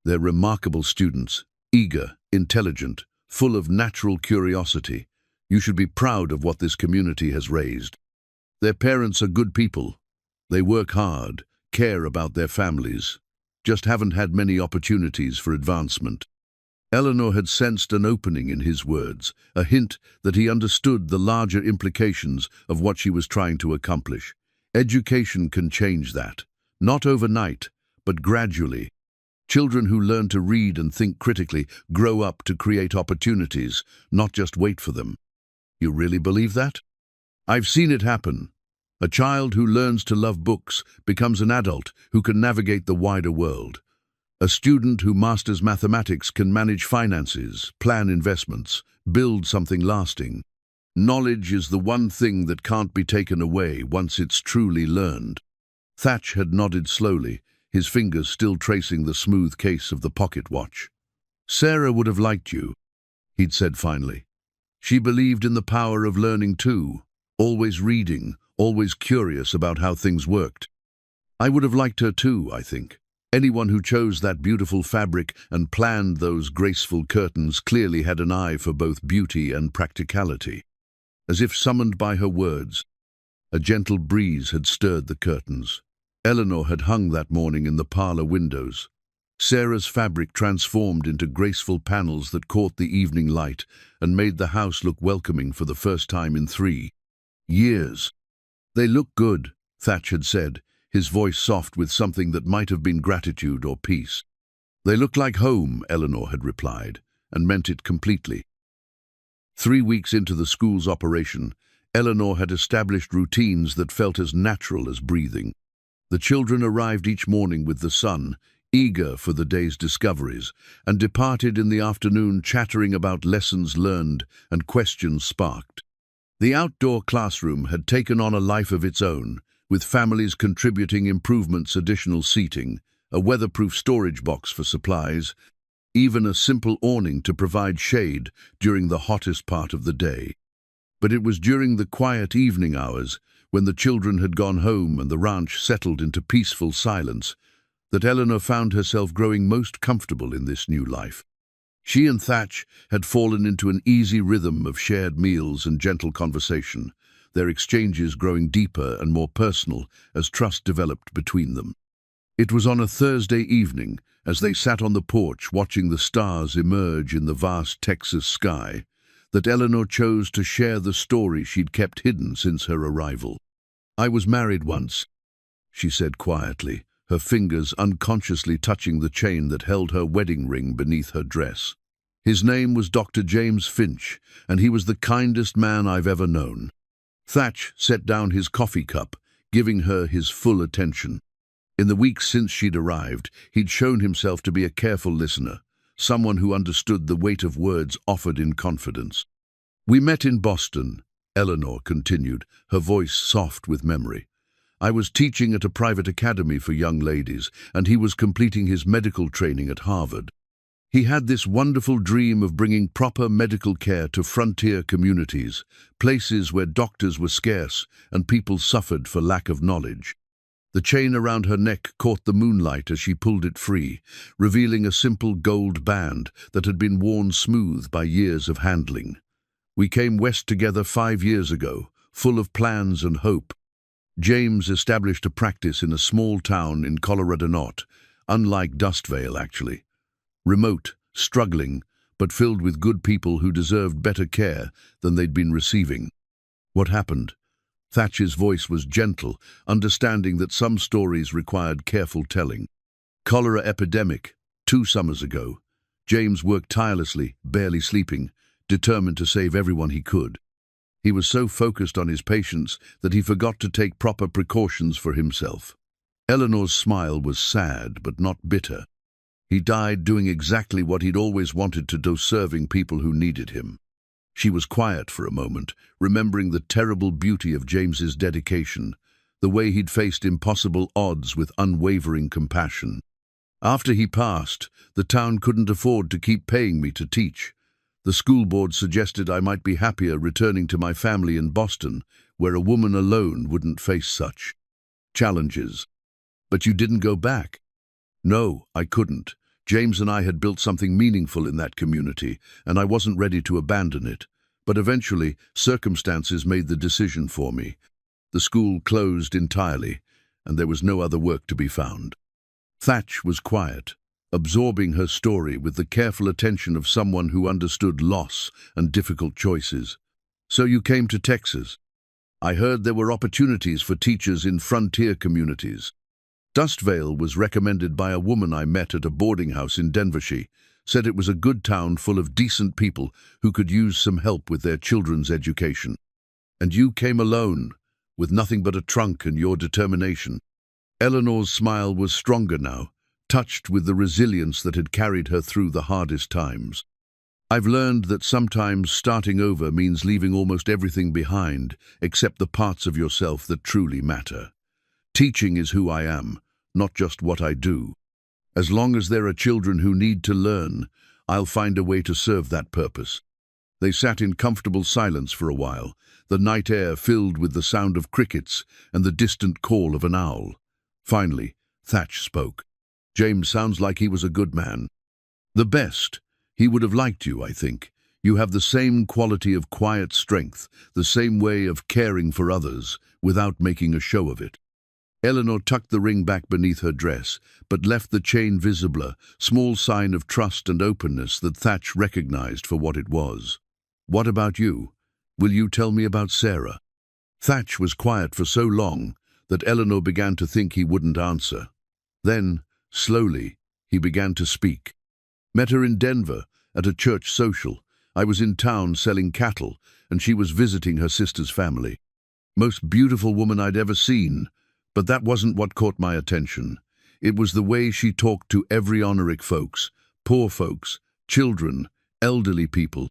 [SPEAKER 1] They're remarkable students, eager, intelligent, full of natural curiosity. You should be proud of what this community has raised. Their parents are good people. They work hard, care about their families, just haven't had many opportunities for advancement." Eleanor had sensed an opening in his words, a hint that he understood the larger implications of what she was trying to accomplish. Education can change that, not overnight, but gradually. Children who learn to read and think critically grow up to create opportunities, not just wait for them. "You really believe that?" "I've seen it happen. A child who learns to love books becomes an adult who can navigate the wider world. A student who masters mathematics can manage finances, plan investments, build something lasting. Knowledge is the one thing that can't be taken away once it's truly learned." Thatch had nodded slowly, his fingers still tracing the smooth case of the pocket watch. "Sarah would have liked you," he'd said finally. "She believed in the power of learning too, always reading, always curious about how things worked. I would have liked her too, I think. Anyone who chose that beautiful fabric and planned those graceful curtains clearly had an eye for both beauty and practicality." As if summoned by her words, a gentle breeze had stirred the curtains. Eleanor had hung that morning in the parlor windows. Sarah's fabric transformed into graceful panels that caught the evening light and made the house look welcoming for the first time in 3 years. "They look good," Thatch had said, his voice soft with something that might have been gratitude or peace. "They look like home," Eleanor had replied, and meant it completely. 3 weeks into the school's operation, Eleanor had established routines that felt as natural as breathing. The children arrived each morning with the sun, eager for the day's discoveries, and departed in the afternoon chattering about lessons learned and questions sparked. The outdoor classroom had taken on a life of its own, with families contributing improvements, additional seating, a weatherproof storage box for supplies, even a simple awning to provide shade during the hottest part of the day. But it was during the quiet evening hours, when the children had gone home and the ranch settled into peaceful silence, that Eleanor found herself growing most comfortable in this new life. She and Thatch had fallen into an easy rhythm of shared meals and gentle conversation, their exchanges growing deeper and more personal as trust developed between them. It was on a Thursday evening, as they sat on the porch watching the stars emerge in the vast Texas sky, that Eleanor chose to share the story she'd kept hidden since her arrival. "I was married once," she said quietly, her fingers unconsciously touching the chain that held her wedding ring beneath her dress. "His name was Dr. James Finch, and he was the kindest man I've ever known." Thatch set down his coffee cup, giving her his full attention. In the weeks since she'd arrived, he'd shown himself to be a careful listener, someone who understood the weight of words offered in confidence. "We met in Boston," Eleanor continued, her voice soft with memory. "I was teaching at a private academy for young ladies, and he was completing his medical training at Harvard. He had this wonderful dream of bringing proper medical care to frontier communities, places where doctors were scarce and people suffered for lack of knowledge." The chain around her neck caught the moonlight as she pulled it free, revealing a simple gold band that had been worn smooth by years of handling. "We came west together 5 years ago, full of plans and hope. James established a practice in a small town in Colorado, unlike Dustvale actually. Remote, struggling, but filled with good people who deserved better care than they'd been receiving." "What happened?" Thatch's voice was gentle, understanding that some stories required careful telling. "Cholera epidemic, 2 summers ago. James worked tirelessly, barely sleeping, determined to save everyone he could. He was so focused on his patients that he forgot to take proper precautions for himself." Eleanor's smile was sad, but not bitter. "He died doing exactly what he'd always wanted to do, serving people who needed him." She was quiet for a moment, remembering the terrible beauty of James's dedication, the way he'd faced impossible odds with unwavering compassion. "After he passed, the town couldn't afford to keep paying me to teach. The school board suggested I might be happier returning to my family in Boston, where a woman alone wouldn't face such challenges." "But you didn't go back?" "No, I couldn't. James and I had built something meaningful in that community, and I wasn't ready to abandon it. But eventually, circumstances made the decision for me. The school closed entirely, and there was no other work to be found." Thatch was quiet, absorbing her story with the careful attention of someone who understood loss and difficult choices. "So you came to Texas. I heard there were opportunities for teachers in frontier communities. Dustvale was recommended by a woman I met at a boarding house in Denver. She said it was a good town full of decent people who could use some help with their children's education. And you came alone, with nothing but a trunk and your determination." Eleanor's smile was stronger now, touched with the resilience that had carried her through the hardest times. "I've learned that sometimes starting over means leaving almost everything behind, except the parts of yourself that truly matter. Teaching is who I am, not just what I do. As long as there are children who need to learn, I'll find a way to serve that purpose." They sat in comfortable silence for a while, the night air filled with the sound of crickets and the distant call of an owl. Finally, Thatch spoke. "James sounds like he was a good man. The best. He would have liked you, I think. You have the same quality of quiet strength, the same way of caring for others, without making a show of it." Eleanor tucked the ring back beneath her dress, but left the chain visible, a small sign of trust and openness that Thatch recognized for what it was. "What about you? Will you tell me about Sarah?" Thatch was quiet for so long that Eleanor began to think he wouldn't answer. Then, slowly, he began to speak. "Met her in Denver, at a church social. I was in town selling cattle, and she was visiting her sister's family. Most beautiful woman I'd ever seen. But that wasn't what caught my attention. It was the way she talked to every honoric folks, poor folks, children, elderly people.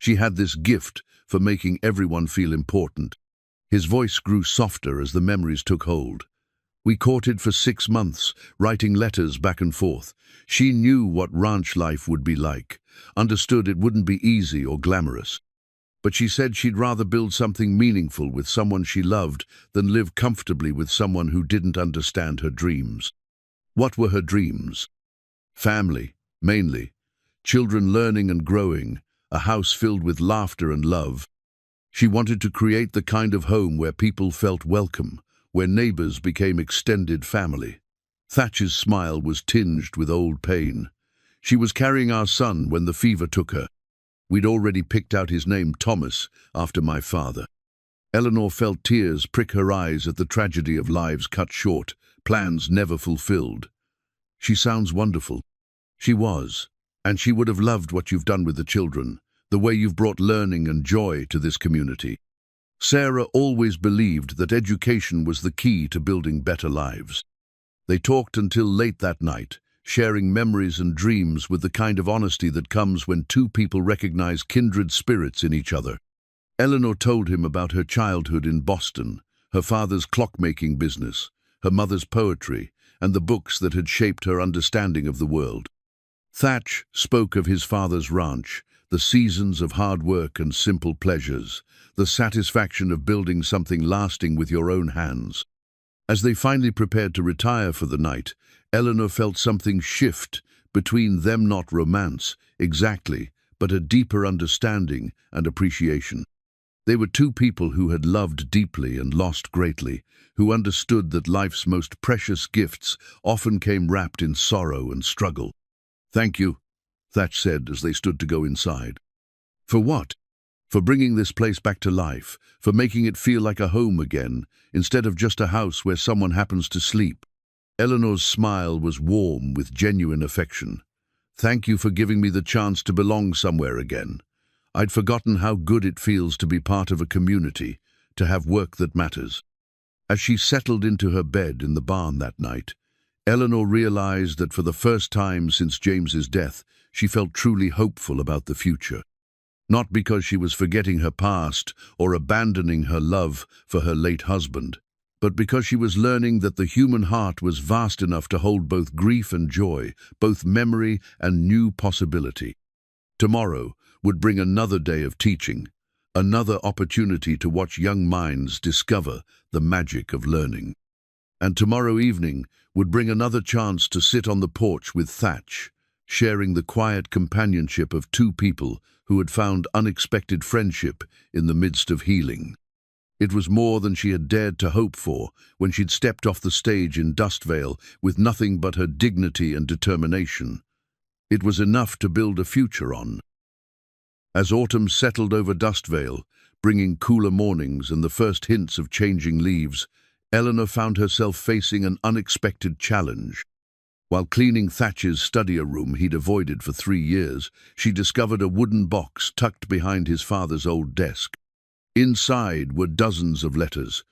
[SPEAKER 1] She had this gift for making everyone feel important. His voice grew softer as the memories took hold. We courted for 6 months, writing letters back and forth. She knew what ranch life would be like, understood it wouldn't be easy or glamorous. But she said she'd rather build something meaningful with someone she loved than live comfortably with someone who didn't understand her dreams. What were her dreams? Family, mainly. Children learning and growing, a house filled with laughter and love. She wanted to create the kind of home where people felt welcome, where neighbors became extended family. Thatch's smile was tinged with old pain. She was carrying our son when the fever took her. We'd already picked out his name, Thomas, after my father. Eleanor felt tears prick her eyes at the tragedy of lives cut short, plans never fulfilled. She sounds wonderful. She was, and she would have loved what you've done with the children, the way you've brought learning and joy to this community. Sarah always believed that education was the key to building better lives. They talked until late that night, sharing memories and dreams with the kind of honesty that comes when two people recognize kindred spirits in each other. Eleanor told him about her childhood in Boston, her father's clockmaking business, her mother's poetry, and the books that had shaped her understanding of the world. Thatch spoke of his father's ranch, the seasons of hard work and simple pleasures, the satisfaction of building something lasting with your own hands. As they finally prepared to retire for the night, Eleanor felt something shift between them, not romance, exactly, but a deeper understanding and appreciation. They were two people who had loved deeply and lost greatly, who understood that life's most precious gifts often came wrapped in sorrow and struggle. "Thank you," Thatch said as they stood to go inside. "For what?" "For bringing this place back to life, for making it feel like a home again, instead of just a house where someone happens to sleep." Eleanor's smile was warm with genuine affection. "Thank you for giving me the chance to belong somewhere again. I'd forgotten how good it feels to be part of a community, to have work that matters." As she settled into her bed in the barn that night, Eleanor realized that for the first time since James's death, she felt truly hopeful about the future. Not because she was forgetting her past or abandoning her love for her late husband, but because she was learning that the human heart was vast enough to hold both grief and joy, both memory and new possibility. Tomorrow would bring another day of teaching, another opportunity to watch young minds discover the magic of learning. And tomorrow evening would bring another chance to sit on the porch with Thatch, sharing the quiet companionship of two people who had found unexpected friendship in the midst of healing. It was more than she had dared to hope for when she'd stepped off the stage in Dustvale with nothing but her dignity and determination. It was enough to build a future on. As autumn settled over Dustvale, bringing cooler mornings and the first hints of changing leaves, Eleanor found herself facing an unexpected challenge. While cleaning Thatch's study room he'd avoided for 3 years, she discovered a wooden box tucked behind his father's old desk. Inside were dozens of letters,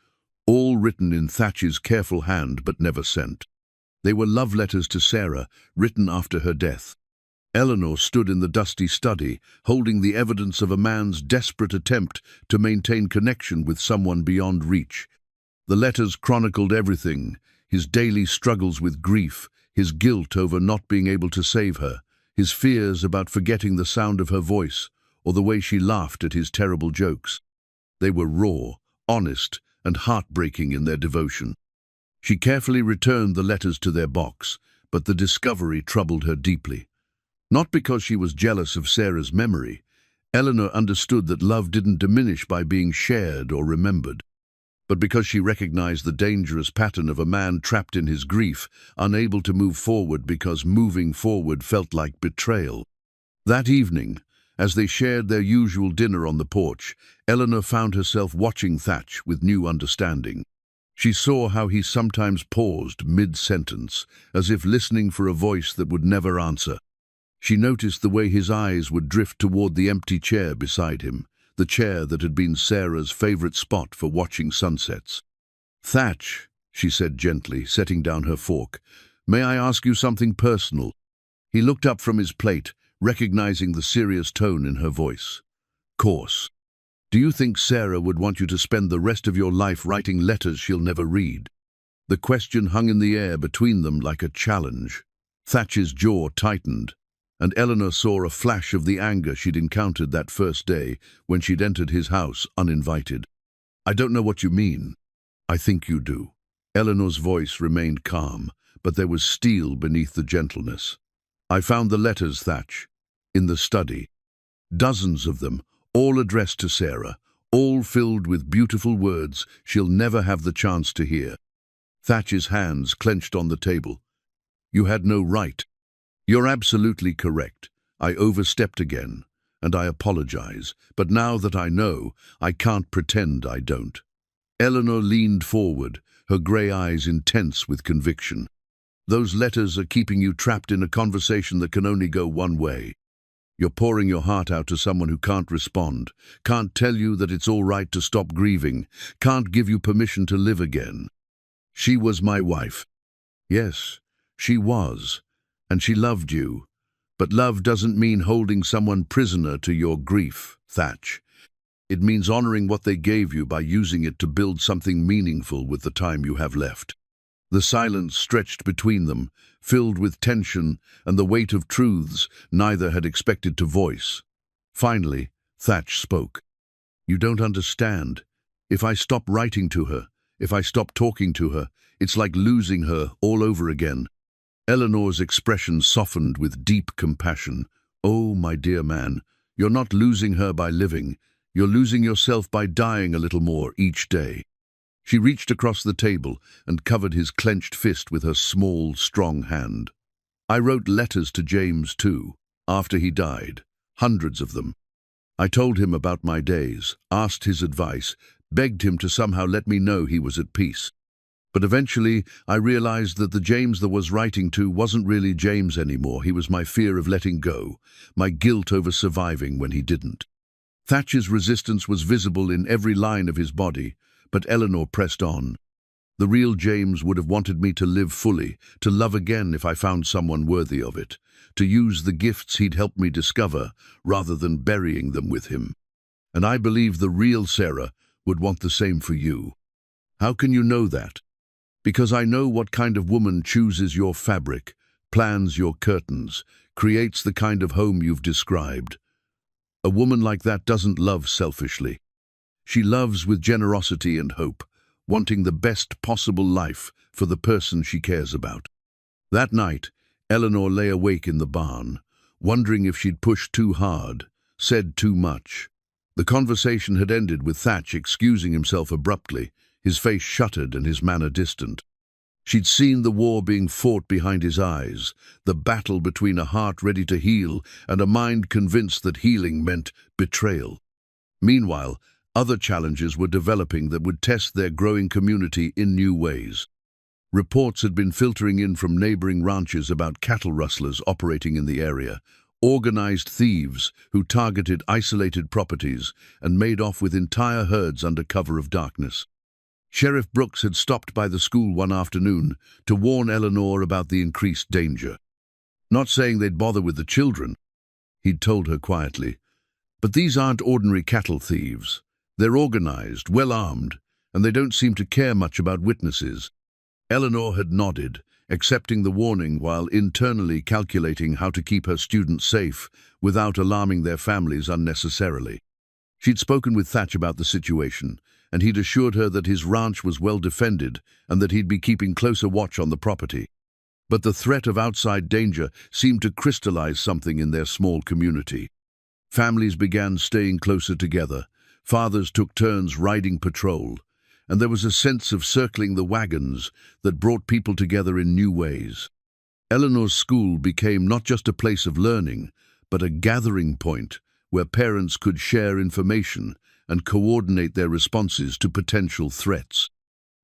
[SPEAKER 1] all written in Thatch's careful hand but never sent. They were love letters to Sarah, written after her death. Eleanor stood in the dusty study, holding the evidence of a man's desperate attempt to maintain connection with someone beyond reach. The letters chronicled everything: his daily struggles with grief, his guilt over not being able to save her, his fears about forgetting the sound of her voice, or the way she laughed at his terrible jokes. They were raw, honest, and heartbreaking in their devotion. She carefully returned the letters to their box, but the discovery troubled her deeply. Not because she was jealous of Sarah's memory. Eleanor understood that love didn't diminish by being shared or remembered, but because she recognized the dangerous pattern of a man trapped in his grief, unable to move forward because moving forward felt like betrayal. That evening, as they shared their usual dinner on the porch, Eleanor found herself watching Thatch with new understanding. She saw how he sometimes paused mid-sentence, as if listening for a voice that would never answer. She noticed the way his eyes would drift toward the empty chair beside him, the chair that had been Sarah's favorite spot for watching sunsets. "Thatch," she said gently, setting down her fork, "may I ask you something personal?" He looked up from his plate, recognizing the serious tone in her voice. course. Do you think Sarah would want you to spend the rest of your life writing letters she'll never read? The question hung in the air between them like a challenge. Thatch's jaw tightened, and Eleanor saw a flash of the anger she'd encountered that first day when she'd entered his house uninvited. "I don't know what you mean." "I think you do." Eleanor's voice remained calm, but there was steel beneath the gentleness. "I found the letters, Thatch, in the study. Dozens of them, all addressed to Sarah, all filled with beautiful words she'll never have the chance to hear." Thatch's hands clenched on the table. "You had no right." "You're absolutely correct. I overstepped again, and I apologize. But now that I know, I can't pretend I don't." Eleanor leaned forward, her grey eyes intense with conviction. "Those letters are keeping you trapped in a conversation that can only go one way. You're pouring your heart out to someone who can't respond, can't tell you that it's all right to stop grieving, can't give you permission to live again. She was my wife." "Yes, she was, and she loved you. But love doesn't mean holding someone prisoner to your grief, Thatch. It means honoring what they gave you by using it to build something meaningful with the time you have left." The silence stretched between them, filled with tension and the weight of truths neither had expected to voice. Finally, Thatch spoke. "You don't understand. If I stop writing to her, if I stop talking to her, it's like losing her all over again." Eleanor's expression softened with deep compassion. "Oh, my dear man, you're not losing her by living. You're losing yourself by dying a little more each day." She reached across the table and covered his clenched fist with her small, strong hand. "I wrote letters to James too, after he died, hundreds of them. I told him about my days, asked his advice, begged him to somehow let me know he was at peace. But eventually I realized that the James that was writing to wasn't really James anymore. He was my fear of letting go, my guilt over surviving when he didn't." Thatch's resistance was visible in every line of his body, but Eleanor pressed on. "The real James would have wanted me to live fully, to love again if I found someone worthy of it, to use the gifts he'd helped me discover rather than burying them with him. And I believe the real Sarah would want the same for you." "How can you know that?" "Because I know what kind of woman chooses your fabric, plans your curtains, creates the kind of home you've described. A woman like that doesn't love selfishly. She loves with generosity and hope, wanting the best possible life for the person she cares about." That night, Eleanor lay awake in the barn, wondering if she'd pushed too hard, said too much. The conversation had ended with Thatch excusing himself abruptly, his face shuttered and his manner distant. She'd seen the war being fought behind his eyes, the battle between a heart ready to heal and a mind convinced that healing meant betrayal. Meanwhile, other challenges were developing that would test their growing community in new ways. Reports had been filtering in from neighboring ranches about cattle rustlers operating in the area, organized thieves who targeted isolated properties and made off with entire herds under cover of darkness. Sheriff Brooks had stopped by the school one afternoon to warn Eleanor about the increased danger. "Not saying they'd bother with the children," he'd told her quietly, "but these aren't ordinary cattle thieves. They're organized, well-armed, and they don't seem to care much about witnesses." Eleanor had nodded, accepting the warning while internally calculating how to keep her students safe without alarming their families unnecessarily. She'd spoken with Thatch about the situation, and he'd assured her that his ranch was well defended and that he'd be keeping closer watch on the property. But the threat of outside danger seemed to crystallize something in their small community. Families began staying closer together, fathers took turns riding patrol, and there was a sense of circling the wagons that brought people together in new ways. Eleanor's school became not just a place of learning, but a gathering point where parents could share information and coordinate their responses to potential threats.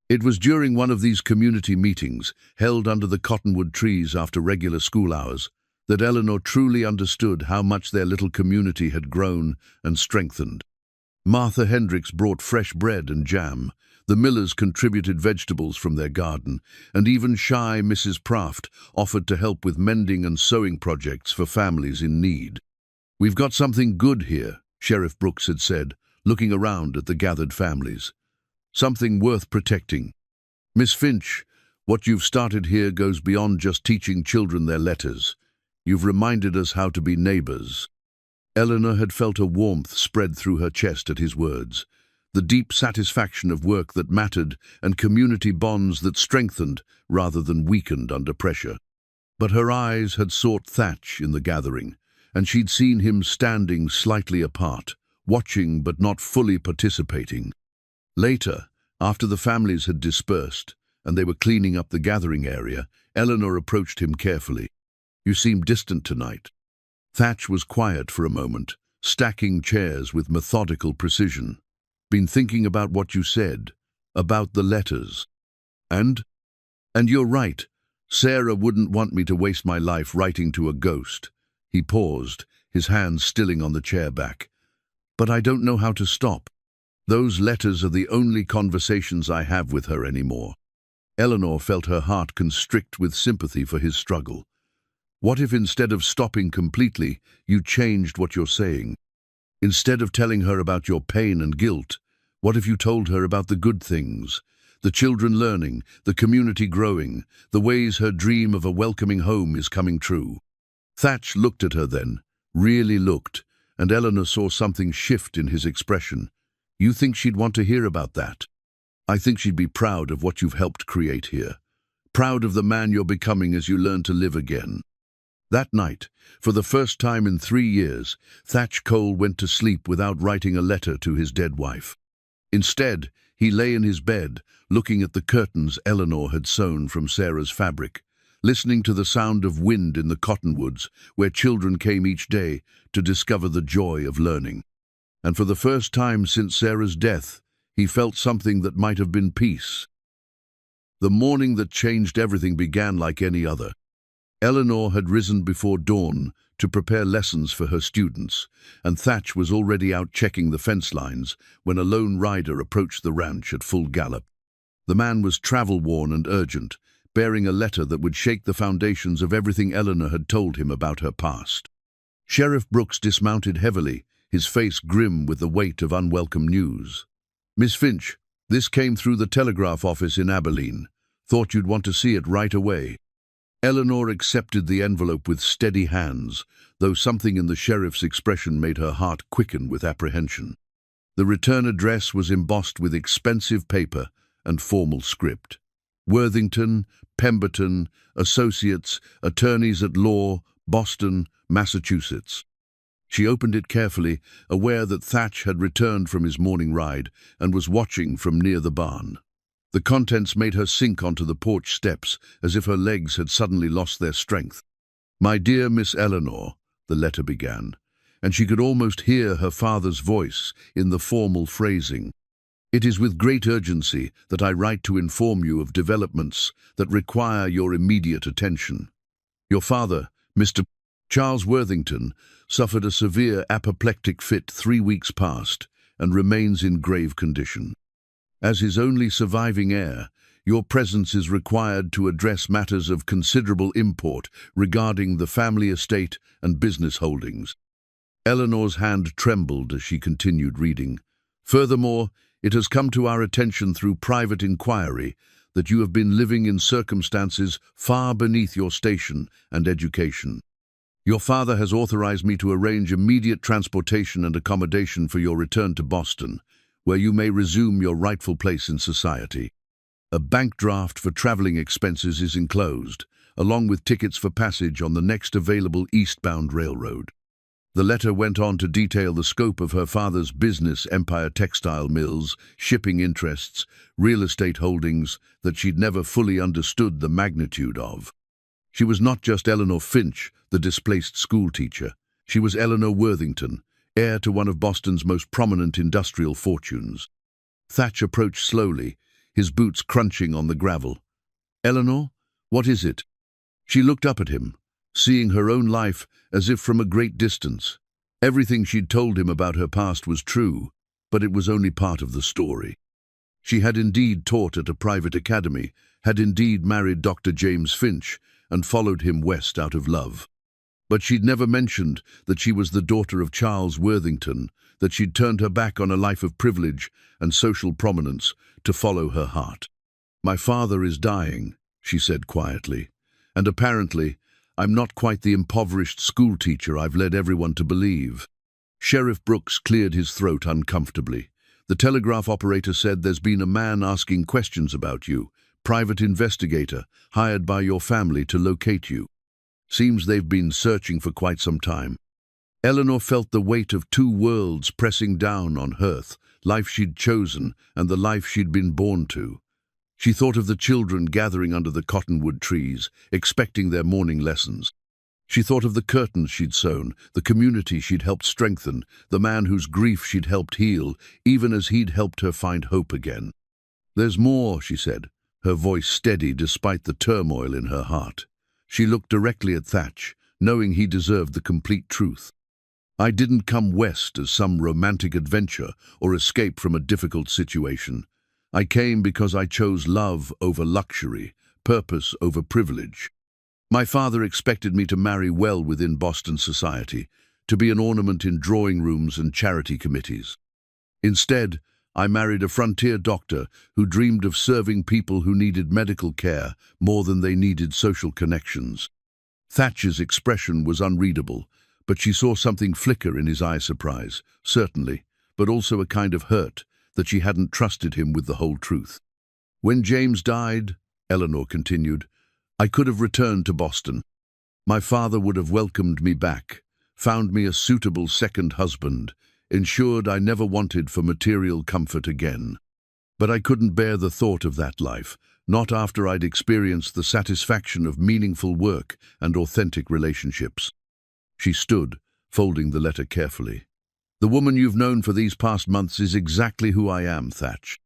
[SPEAKER 1] It was during one of these community meetings, held under the cottonwood trees after regular school hours, that Eleanor truly understood how much their little community had grown and strengthened. Martha Hendricks brought fresh bread and jam, the Millers contributed vegetables from their garden, and even shy Mrs. Praft offered to help with mending and sewing projects for families in need. "We've got something good here," Sheriff Brooks had said, looking around at the gathered families. Something worth protecting. Miss Finch, what you've started here goes beyond just teaching children their letters. You've reminded us how to be neighbors. Eleanor had felt a warmth spread through her chest at his words, the deep satisfaction of work that mattered and community bonds that strengthened rather than weakened under pressure. But her eyes had sought Thatch in the gathering, and she'd seen him standing slightly apart, watching but not fully participating. Later, after the families had dispersed and they were cleaning up the gathering area, Eleanor approached him carefully. "You seem distant tonight." Thatch was quiet for a moment, stacking chairs with methodical precision. "Been thinking about what you said, about the letters. And you're right. Sarah wouldn't want me to waste my life writing to a ghost." He paused, his hands stilling on the chair back. "But I don't know how to stop. Those letters are the only conversations I have with her anymore." Eleanor felt her heart constrict with sympathy for his struggle. What if instead of stopping completely, you changed what you're saying? Instead of telling her about your pain and guilt, what if you told her about the good things? The children learning, the community growing, the ways her dream of a welcoming home is coming true. Thatch looked at her then, really looked, and Eleanor saw something shift in his expression. "You think she'd want to hear about that?" "I think she'd be proud of what you've helped create here. Proud of the man you're becoming as you learn to live again." That night, for the first time in 3 years, Thatch Cole went to sleep without writing a letter to his dead wife. Instead, he lay in his bed, looking at the curtains Eleanor had sewn from Sarah's fabric, listening to the sound of wind in the cottonwoods, where children came each day to discover the joy of learning. And for the first time since Sarah's death, he felt something that might have been peace. The morning that changed everything began like any other. Eleanor had risen before dawn to prepare lessons for her students, and Thatch was already out checking the fence lines when a lone rider approached the ranch at full gallop. The man was travel-worn and urgent, bearing a letter that would shake the foundations of everything Eleanor had told him about her past. Sheriff Brooks dismounted heavily, his face grim with the weight of unwelcome news. "Miss Finch, this came through the telegraph office in Abilene. Thought you'd want to see it right away." Eleanor accepted the envelope with steady hands, though something in the sheriff's expression made her heart quicken with apprehension. The return address was embossed with expensive paper and formal script. Worthington, Pemberton, Associates, Attorneys at Law, Boston, Massachusetts. She opened it carefully, aware that Thatch had returned from his morning ride and was watching from near the barn. The contents made her sink onto the porch steps, as if her legs had suddenly lost their strength. "My dear Miss Eleanor," the letter began, and she could almost hear her father's voice in the formal phrasing. "It is with great urgency that I write to inform you of developments that require your immediate attention. Your father, Mr. Charles Worthington, suffered a severe apoplectic fit 3 weeks past and remains in grave condition. As his only surviving heir, your presence is required to address matters of considerable import regarding the family estate and business holdings." Eleanor's hand trembled as she continued reading. "Furthermore, it has come to our attention through private inquiry that you have been living in circumstances far beneath your station and education. Your father has authorized me to arrange immediate transportation and accommodation for your return to Boston, where you may resume your rightful place in society. A bank draft for traveling expenses is enclosed, along with tickets for passage on the next available eastbound railroad." The letter went on to detail the scope of her father's business, Empire Textile Mills, shipping interests, real estate holdings that she'd never fully understood the magnitude of. She was not just Eleanor Finch, the displaced schoolteacher. She was Eleanor Worthington, heir to one of Boston's most prominent industrial fortunes. Thatch approached slowly, his boots crunching on the gravel. "Eleanor, what is it?" She looked up at him, seeing her own life as if from a great distance. Everything she'd told him about her past was true, but it was only part of the story. She had indeed taught at a private academy, had indeed married Dr. James Finch, and followed him west out of love. But she'd never mentioned that she was the daughter of Charles Worthington, that she'd turned her back on a life of privilege and social prominence to follow her heart. "My father is dying," she said quietly, "and apparently I'm not quite the impoverished schoolteacher I've led everyone to believe." Sheriff Brooks cleared his throat uncomfortably. "The telegraph operator said there's been a man asking questions about you, private investigator, hired by your family to locate you. Seems they've been searching for quite some time." Eleanor felt the weight of two worlds pressing down on her, life she'd chosen and the life she'd been born to. She thought of the children gathering under the cottonwood trees, expecting their morning lessons. She thought of the curtains she'd sewn, the community she'd helped strengthen, the man whose grief she'd helped heal, even as he'd helped her find hope again. "There's more," she said, her voice steady despite the turmoil in her heart. She looked directly at Thatch, knowing he deserved the complete truth. "I didn't come west as some romantic adventure or escape from a difficult situation. I came because I chose love over luxury, purpose over privilege. My father expected me to marry well within Boston society, to be an ornament in drawing rooms and charity committees. Instead, I married a frontier doctor who dreamed of serving people who needed medical care more than they needed social connections." Thatch's expression was unreadable, but she saw something flicker in his eye. Surprise, certainly, but also a kind of hurt that she hadn't trusted him with the whole truth. "When James died," Eleanor continued, "I could have returned to Boston. My father would have welcomed me back, found me a suitable second husband, ensured I never wanted for material comfort again. But I couldn't bear the thought of that life, not after I'd experienced the satisfaction of meaningful work and authentic relationships." She stood, folding the letter carefully. "The woman you've known for these past months is exactly who I am, Thatch.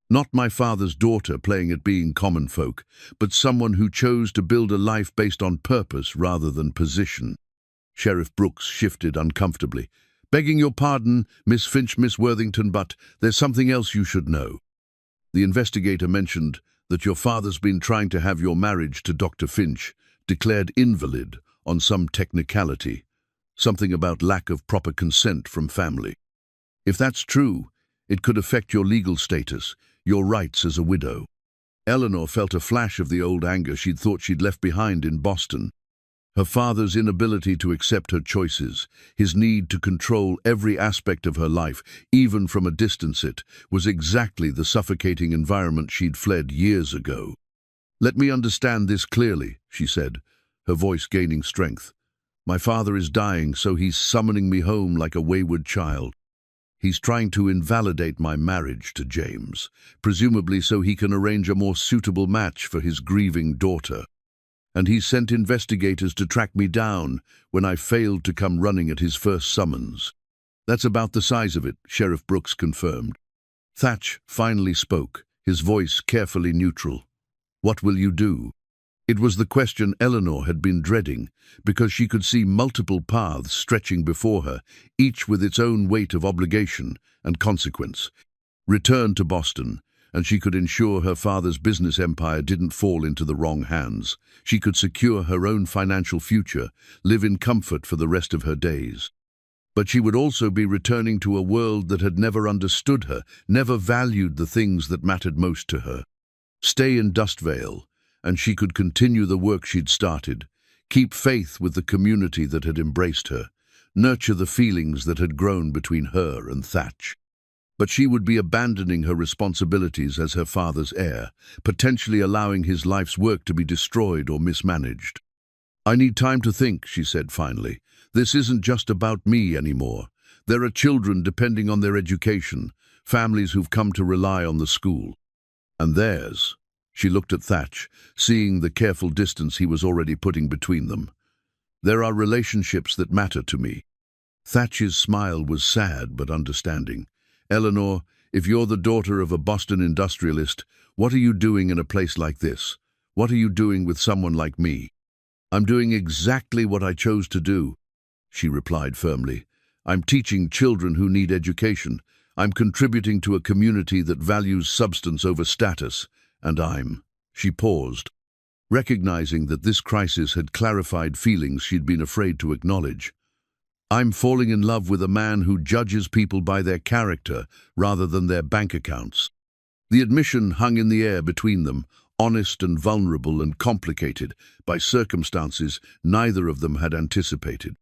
[SPEAKER 1] Not my father's daughter playing at being common folk, but someone who chose to build a life based on purpose rather than position." Sheriff Brooks shifted uncomfortably. "Begging your pardon, Miss Finch, Miss Worthington, but there's something else you should know. The investigator mentioned that your father's been trying to have your marriage to Dr. Finch declared invalid on some technicality, something about lack of proper consent from family. If that's true, it could affect your legal status, your rights as a widow." Eleanor felt a flash of the old anger she'd thought she'd left behind in Boston. Her father's inability to accept her choices, his need to control every aspect of her life, even from a distance, it was exactly the suffocating environment she'd fled years ago. "Let me understand this clearly," she said, her voice gaining strength. "My father is dying, so he's summoning me home like a wayward child. He's trying to invalidate my marriage to James, presumably so he can arrange a more suitable match for his grieving daughter. And he sent investigators to track me down when I failed to come running at his first summons." "That's about the size of it," Sheriff Brooks confirmed. Thatch finally spoke, his voice carefully neutral. "What will you do?" It was the question Eleanor had been dreading, because she could see multiple paths stretching before her, each with its own weight of obligation and consequence. Return to Boston, and she could ensure her father's business empire didn't fall into the wrong hands. She could secure her own financial future, live in comfort for the rest of her days. But she would also be returning to a world that had never understood her, never valued the things that mattered most to her. Stay in Dust Vale, and she could continue the work she'd started, keep faith with the community that had embraced her, nurture the feelings that had grown between her and Thatch. But she would be abandoning her responsibilities as her father's heir, potentially allowing his life's work to be destroyed or mismanaged. "I need time to think," she said finally. "This isn't just about me anymore. There are children depending on their education, families who've come to rely on the school. And theirs." She looked at Thatch, seeing the careful distance he was already putting between them. "There are relationships that matter to me." Thatch's smile was sad but understanding. "Eleanor, if you're the daughter of a Boston industrialist, what are you doing in a place like this? What are you doing with someone like me?" "I'm doing exactly what I chose to do," she replied firmly. "I'm teaching children who need education. I'm contributing to a community that values substance over status. And she paused. recognizing that this crisis had clarified feelings she'd been afraid to acknowledge. I'm falling in love with a man who judges people by their character rather than their bank accounts. The admission hung in the air between them, honest and vulnerable and complicated by circumstances neither of them had anticipated.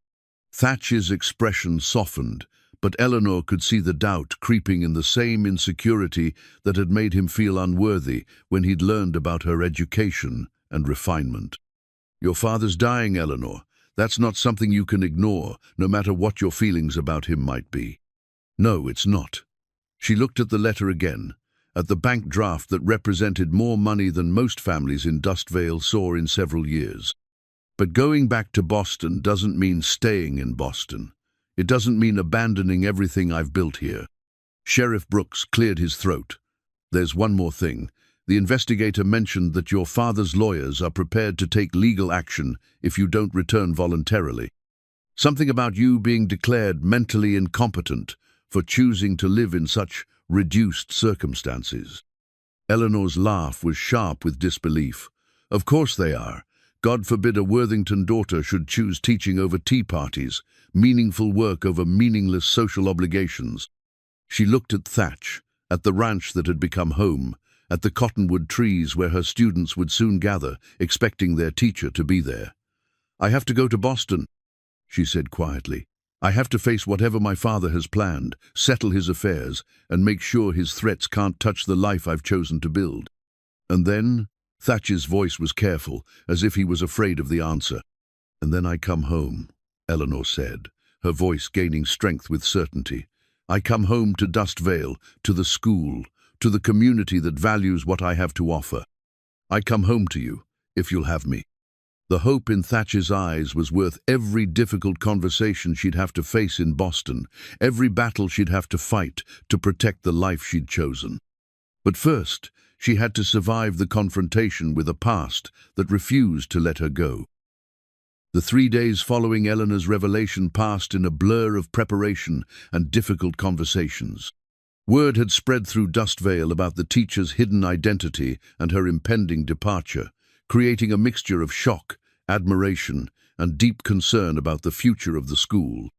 [SPEAKER 1] Thatch's expression softened, but Eleanor could see the doubt creeping in, the same insecurity that had made him feel unworthy when he'd learned about her education and refinement. Your father's dying, Eleanor. That's not something you can ignore, no matter what your feelings about him might be. No, it's not. She looked at the letter again, at the bank draft that represented more money than most families in Dust Vale saw in several years. But going back to Boston doesn't mean staying in Boston. It doesn't mean abandoning everything I've built here. Sheriff Brooks cleared his throat. There's one more thing. The investigator mentioned that your father's lawyers are prepared to take legal action if you don't return voluntarily. Something about you being declared mentally incompetent for choosing to live in such reduced circumstances. Eleanor's laugh was sharp with disbelief. Of course they are. God forbid a Worthington daughter should choose teaching over tea parties, meaningful work over meaningless social obligations. She looked at Thatch, at the ranch that had become home, at the cottonwood trees where her students would soon gather, expecting their teacher to be there. I have to go to Boston, she said quietly. I have to face whatever my father has planned, settle his affairs, and make sure his threats can't touch the life I've chosen to build. And then, Thatch's voice was careful, as if he was afraid of the answer. And then I come home, Eleanor said, her voice gaining strength with certainty. I come home to Dust Vale, to the school, to the community that values what I have to offer. I come home to you, if you'll have me. The hope in Thatch's eyes was worth every difficult conversation she'd have to face in Boston, every battle she'd have to fight to protect the life she'd chosen. But first, she had to survive the confrontation with a past that refused to let her go. The 3 days following Eleanor's revelation passed in a blur of preparation and difficult conversations. Word had spread through Dust Vale about the teacher's hidden identity and her impending departure, creating a mixture of shock, admiration, and deep concern about the future of the school.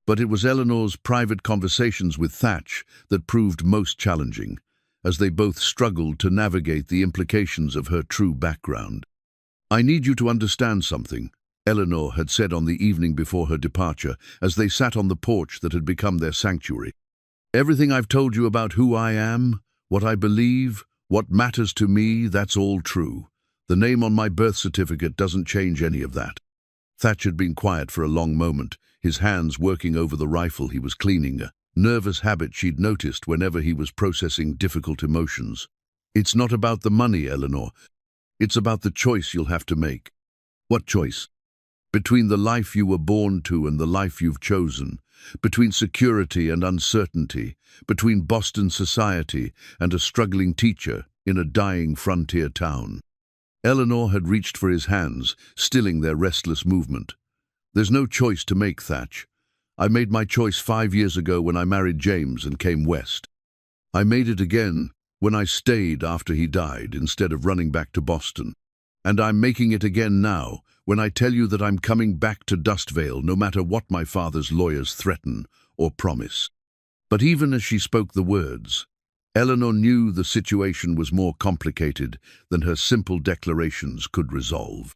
[SPEAKER 1] But it was Eleanor's private conversations with Thatch that proved most challenging, as they both struggled to navigate the implications of her true background. I need you to understand something, Eleanor had said on the evening before her departure, as they sat on the porch that had become their sanctuary. Everything I've told you about who I am, what I believe, what matters to me, that's all true. The name on my birth certificate doesn't change any of that. Thatch had been quiet for a long moment, his hands working over the rifle he was cleaning, a nervous habit she'd noticed whenever he was processing difficult emotions. It's not about the money, Eleanor. It's about the choice you'll have to make. What choice? Between the life you were born to and the life you've chosen, between security and uncertainty, between Boston society and a struggling teacher in a dying frontier town. Eleanor had reached for his hands, stilling their restless movement. There's no choice to make, Thatch. I made my choice 5 years ago when I married James and came west. I made it again when I stayed after he died instead of running back to Boston. And I'm making it again now when I tell you that I'm coming back to Dust Vale no matter what my father's lawyers threaten or promise. But even as she spoke the words, Eleanor knew the situation was more complicated than her simple declarations could resolve.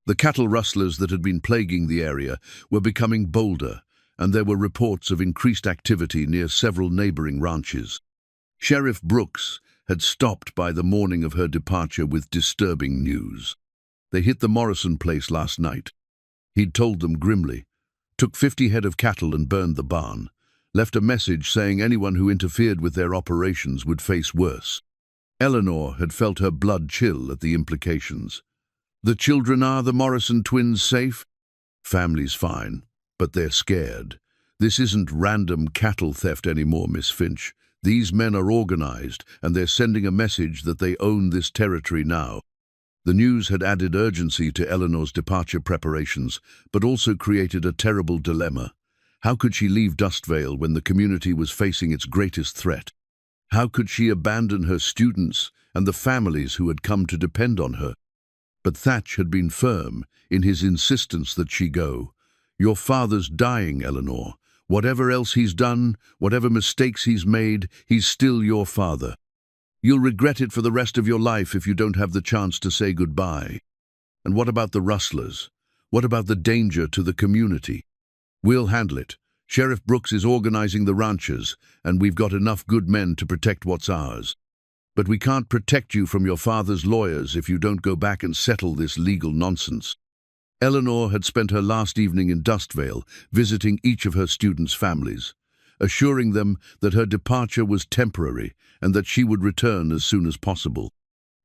[SPEAKER 1] The cattle rustlers that had been plaguing the area were becoming bolder, and there were reports of increased activity near several neighboring ranches. Sheriff Brooks had stopped by the morning of her departure with disturbing news. They hit the Morrison place last night. He'd told them grimly, took 50 head of cattle and burned the barn, left a message saying anyone who interfered with their operations would face worse. Eleanor had felt her blood chill at the implications. The children are the Morrison twins safe? Family's fine, but they're scared. This isn't random cattle theft anymore, Miss Finch. These men are organized, and they're sending a message that they own this territory now. The news had added urgency to Eleanor's departure preparations, but also created a terrible dilemma. How could she leave Dust Vale when the community was facing its greatest threat? How could she abandon her students and the families who had come to depend on her? But Thatch had been firm in his insistence that she go. "Your father's dying, Eleanor. Whatever else he's done, whatever mistakes he's made, he's still your father. You'll regret it for the rest of your life if you don't have the chance to say goodbye. And what about the rustlers? What about the danger to the community? We'll handle it. Sheriff Brooks is organizing the ranchers, and we've got enough good men to protect what's ours. But we can't protect you from your father's lawyers if you don't go back and settle this legal nonsense." Eleanor had spent her last evening in Dustvale visiting each of her students' families, assuring them that her departure was temporary and that she would return as soon as possible.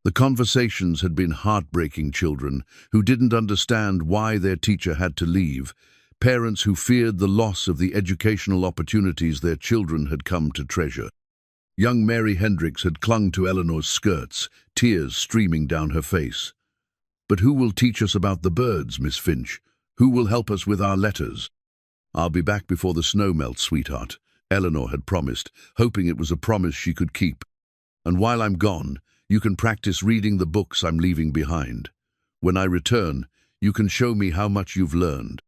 [SPEAKER 1] The conversations had been heartbreaking. Children who didn't understand why their teacher had to leave, parents who feared the loss of the educational opportunities their children had come to treasure. Young Mary Hendricks had clung to Eleanor's skirts, tears streaming down her face. "But who will teach us about the birds, Miss Finch? Who will help us with our letters?" "I'll be back before the snow melts, sweetheart," Eleanor had promised, hoping it was a promise she could keep. "And while I'm gone, you can practice reading the books I'm leaving behind. When I return, you can show me how much you've learned."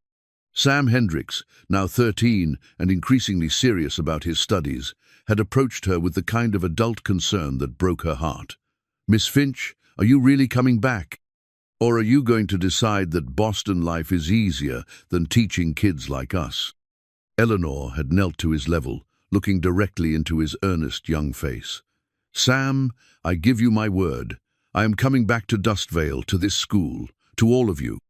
[SPEAKER 1] Sam Hendricks, now 13 and increasingly serious about his studies, had approached her with the kind of adult concern that broke her heart. "Miss Finch, are you really coming back? Or are you going to decide that Boston life is easier than teaching kids like us?" Eleanor had knelt to his level, looking directly into his earnest young face. "Sam, I give you my word. I am coming back to Dustvale, to this school, to all of you.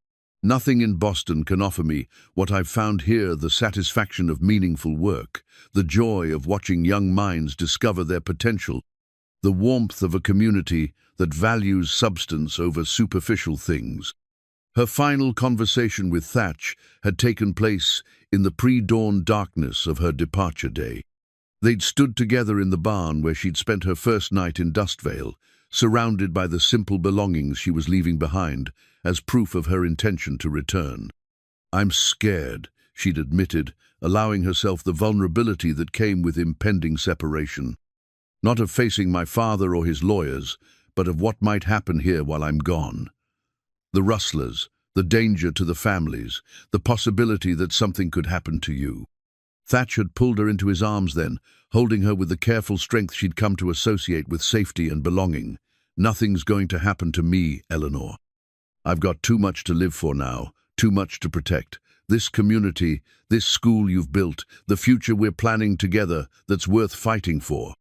[SPEAKER 1] Nothing in Boston can offer me what I've found here: the satisfaction of meaningful work, the joy of watching young minds discover their potential, the warmth of a community that values substance over superficial things." Her final conversation with Thatch had taken place in the pre-dawn darkness of her departure day. They'd stood together in the barn where she'd spent her first night in Dustvale, surrounded by the simple belongings she was leaving behind as proof of her intention to return. "I'm scared," she'd admitted, allowing herself the vulnerability that came with impending separation. "Not of facing my father or his lawyers, but of what might happen here while I'm gone. The rustlers, the danger to the families, the possibility that something could happen to you." Thatch had pulled her into his arms then, holding her with the careful strength she'd come to associate with safety and belonging. "Nothing's going to happen to me, Eleanor. I've got too much to live for now, too much to protect. This community, this school you've built, the future we're planning together that's worth fighting for.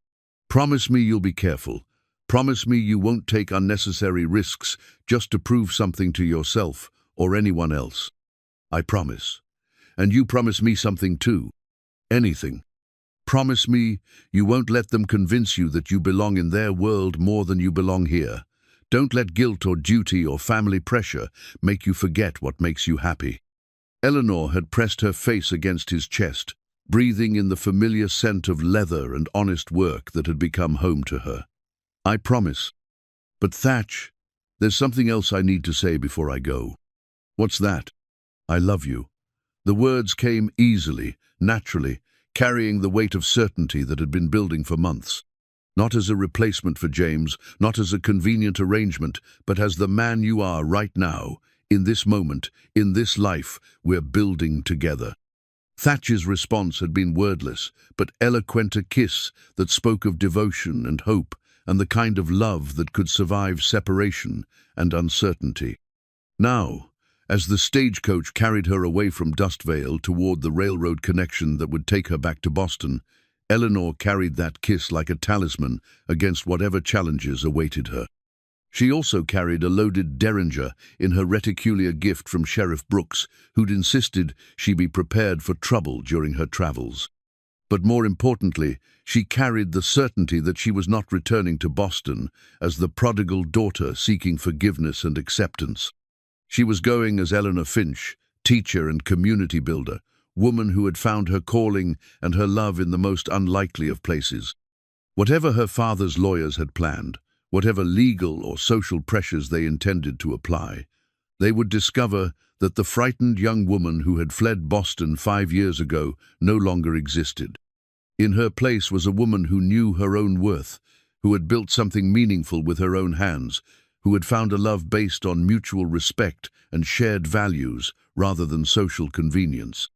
[SPEAKER 1] Promise me you'll be careful. Promise me you won't take unnecessary risks just to prove something to yourself or anyone else." "I promise. And you promise me something too. Anything. Promise me you won't let them convince you that you belong in their world more than you belong here. Don't let guilt or duty or family pressure make you forget what makes you happy." Eleanor had pressed her face against his chest, breathing in the familiar scent of leather and honest work that had become home to her. "I promise. But Thatch, there's something else I need to say before I go." "What's that?" "I love you." The words came easily, naturally, carrying the weight of certainty that had been building for months. Not as a replacement for James, not as a convenient arrangement, but as the man you are right now, in this moment, in this life we're building together. Thatch's response had been wordless, but eloquent, a kiss that spoke of devotion and hope and the kind of love that could survive separation and uncertainty. Now, as the stagecoach carried her away from Dustvale toward the railroad connection that would take her back to Boston, Eleanor carried that kiss like a talisman against whatever challenges awaited her. She also carried a loaded derringer in her reticular gift from Sheriff Brooks, who'd insisted she be prepared for trouble during her travels. But more importantly, she carried the certainty that she was not returning to Boston as the prodigal daughter seeking forgiveness and acceptance. She was going as Eleanor Finch, teacher and community builder, woman who had found her calling and her love in the most unlikely of places. Whatever her father's lawyers had planned, whatever legal or social pressures they intended to apply, they would discover that the frightened young woman who had fled Boston 5 years ago no longer existed. In her place was a woman who knew her own worth, who had built something meaningful with her own hands, who had found a love based on mutual respect and shared values rather than social convenience.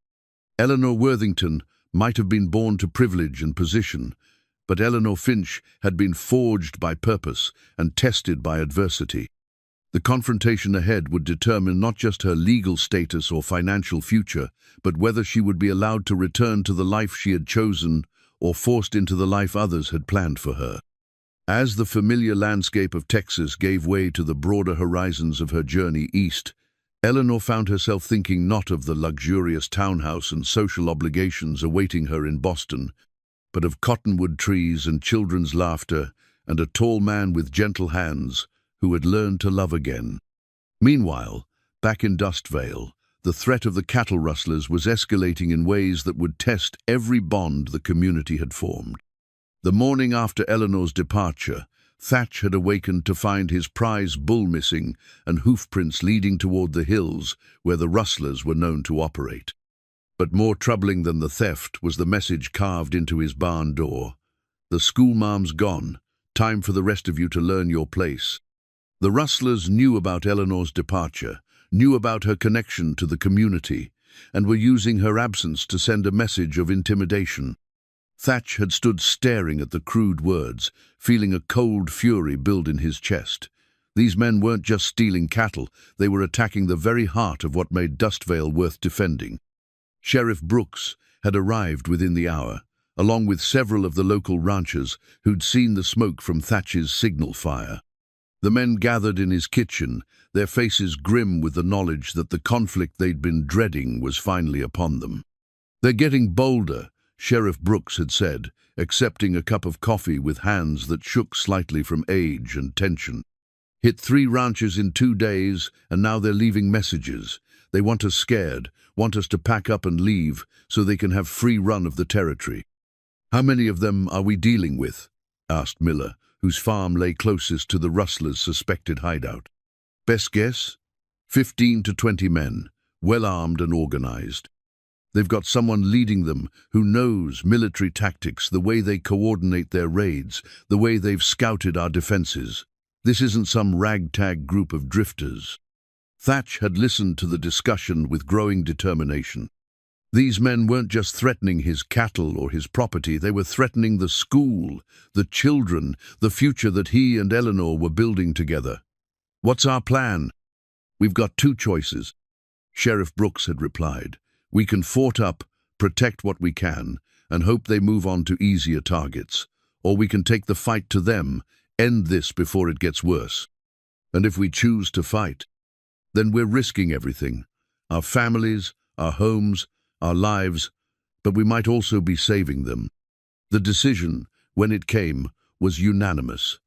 [SPEAKER 1] Eleanor Worthington might have been born to privilege and position, but Eleanor Finch had been forged by purpose and tested by adversity. The confrontation ahead would determine not just her legal status or financial future, but whether she would be allowed to return to the life she had chosen or forced into the life others had planned for her. As the familiar landscape of Texas gave way to the broader horizons of her journey east, Eleanor found herself thinking not of the luxurious townhouse and social obligations awaiting her in Boston, but of cottonwood trees and children's laughter and a tall man with gentle hands who had learned to love again. Meanwhile, back in Dust Vale, the threat of the cattle rustlers was escalating in ways that would test every bond the community had formed. The morning after Eleanor's departure, Thatch had awakened to find his prize bull missing and hoofprints leading toward the hills where the rustlers were known to operate. But more troubling than the theft was the message carved into his barn door. "The schoolmarm's gone. Time for the rest of you to learn your place." The rustlers knew about Eleanor's departure, knew about her connection to the community, and were using her absence to send a message of intimidation. Thatch had stood staring at the crude words, feeling a cold fury build in his chest. These men weren't just stealing cattle, they were attacking the very heart of what made Dust Vale worth defending. Sheriff Brooks had arrived within the hour, along with several of the local ranchers who'd seen the smoke from Thatch's signal fire. The men gathered in his kitchen, their faces grim with the knowledge that the conflict they'd been dreading was finally upon them. "They're getting bolder," Sheriff Brooks had said, accepting a cup of coffee with hands that shook slightly from age and tension. "Hit 3 ranches in 2 days, and now they're leaving messages. They want us scared, want us to pack up and leave so they can have free run of the territory." "How many of them are we dealing with?" asked Miller, whose farm lay closest to the rustlers' suspected hideout. "Best guess? 15 to 20 men, well-armed and organized. They've got someone leading them who knows military tactics, the way they coordinate their raids, the way they've scouted our defenses. This isn't some ragtag group of drifters." Thatch had listened to the discussion with growing determination. These men weren't just threatening his cattle or his property, they were threatening the school, the children, the future that he and Eleanor were building together. "What's our plan?" "We've got 2 choices," Sheriff Brooks had replied. "We can fort up, protect what we can, and hope they move on to easier targets. Or we can take the fight to them, end this before it gets worse. And if we choose to fight, then we're risking everything. Our families, our homes, our lives, but we might also be saving them." The decision, when it came, was unanimous.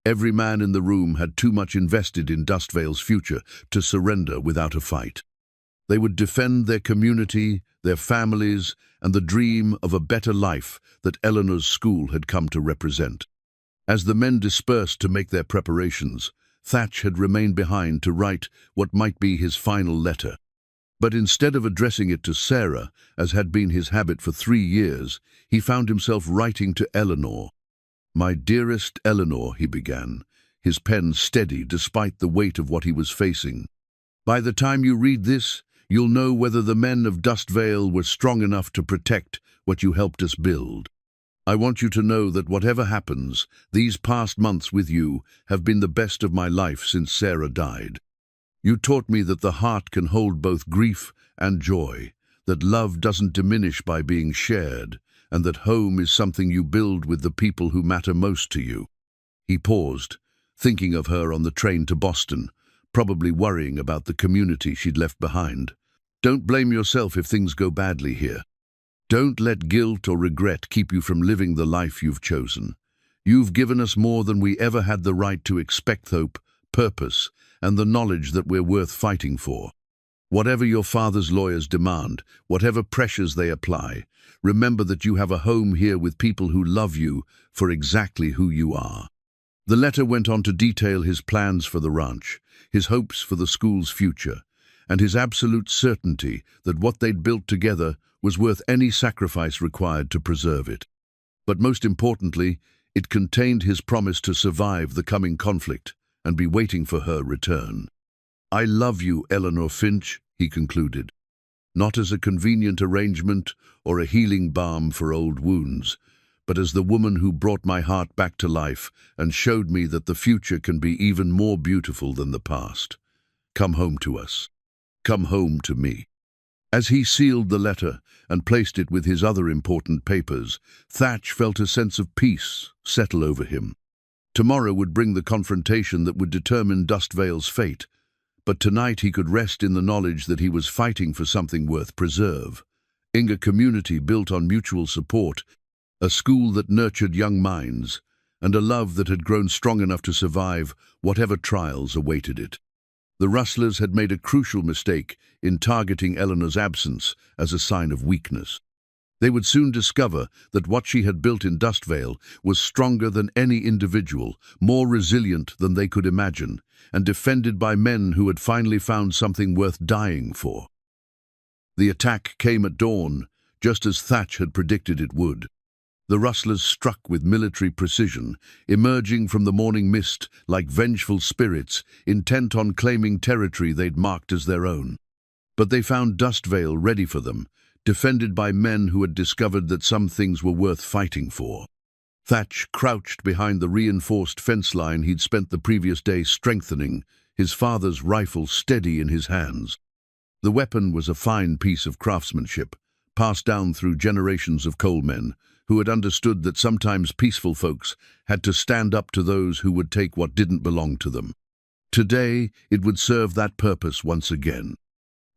[SPEAKER 1] Every man in the room had too much invested in Dust Vale's future to surrender without a fight. They would defend their community, their families, and the dream of a better life that Eleanor's school had come to represent. As the men dispersed to make their preparations, Thatch had remained behind to write what might be his final letter. But instead of addressing it to Sarah, as had been his habit for 3 years, he found himself writing to Eleanor. "My dearest Eleanor," he began, his pen steady despite the weight of what he was facing. "By the time you read this, you'll know whether the men of Dust Vale were strong enough to protect what you helped us build. I want you to know that whatever happens, these past months with you have been the best of my life since Sarah died. You taught me that the heart can hold both grief and joy, that love doesn't diminish by being shared, and that home is something you build with the people who matter most to you." He paused, thinking of her on the train to Boston, probably worrying about the community she'd left behind. "Don't blame yourself if things go badly here. Don't let guilt or regret keep you from living the life you've chosen. You've given us more than we ever had the right to expect: hope, purpose, and the knowledge that we're worth fighting for. Whatever your father's lawyers demand, whatever pressures they apply, remember that you have a home here with people who love you for exactly who you are." The letter went on to detail his plans for the ranch, his hopes for the school's future, and his absolute certainty that what they'd built together was worth any sacrifice required to preserve it. But most importantly, it contained his promise to survive the coming conflict, and be waiting for her return. "I love you, Eleanor Finch," he concluded, "not as a convenient arrangement or a healing balm for old wounds, but as the woman who brought my heart back to life and showed me that the future can be even more beautiful than the past. Come home to us. Come home to me." As he sealed the letter and placed it with his other important papers, Thatch felt a sense of peace settle over him. Tomorrow would bring the confrontation that would determine Dustvale's fate, but tonight he could rest in the knowledge that he was fighting for something worth preserve. A community built on mutual support, a school that nurtured young minds, and a love that had grown strong enough to survive whatever trials awaited it. The rustlers had made a crucial mistake in targeting Eleanor's absence as a sign of weakness. They would soon discover that what she had built in Dustvale was stronger than any individual, more resilient than they could imagine, and defended by men who had finally found something worth dying for. The attack came at dawn, just as Thatch had predicted it would. The rustlers struck with military precision, emerging from the morning mist like vengeful spirits, intent on claiming territory they'd marked as their own. But they found Dustvale ready for them, defended by men who had discovered that some things were worth fighting for. Thatch crouched behind the reinforced fence line he'd spent the previous day strengthening, his father's rifle steady in his hands. The weapon was a fine piece of craftsmanship, passed down through generations of coalmen, who had understood that sometimes peaceful folks had to stand up to those who would take what didn't belong to them. Today, it would serve that purpose once again.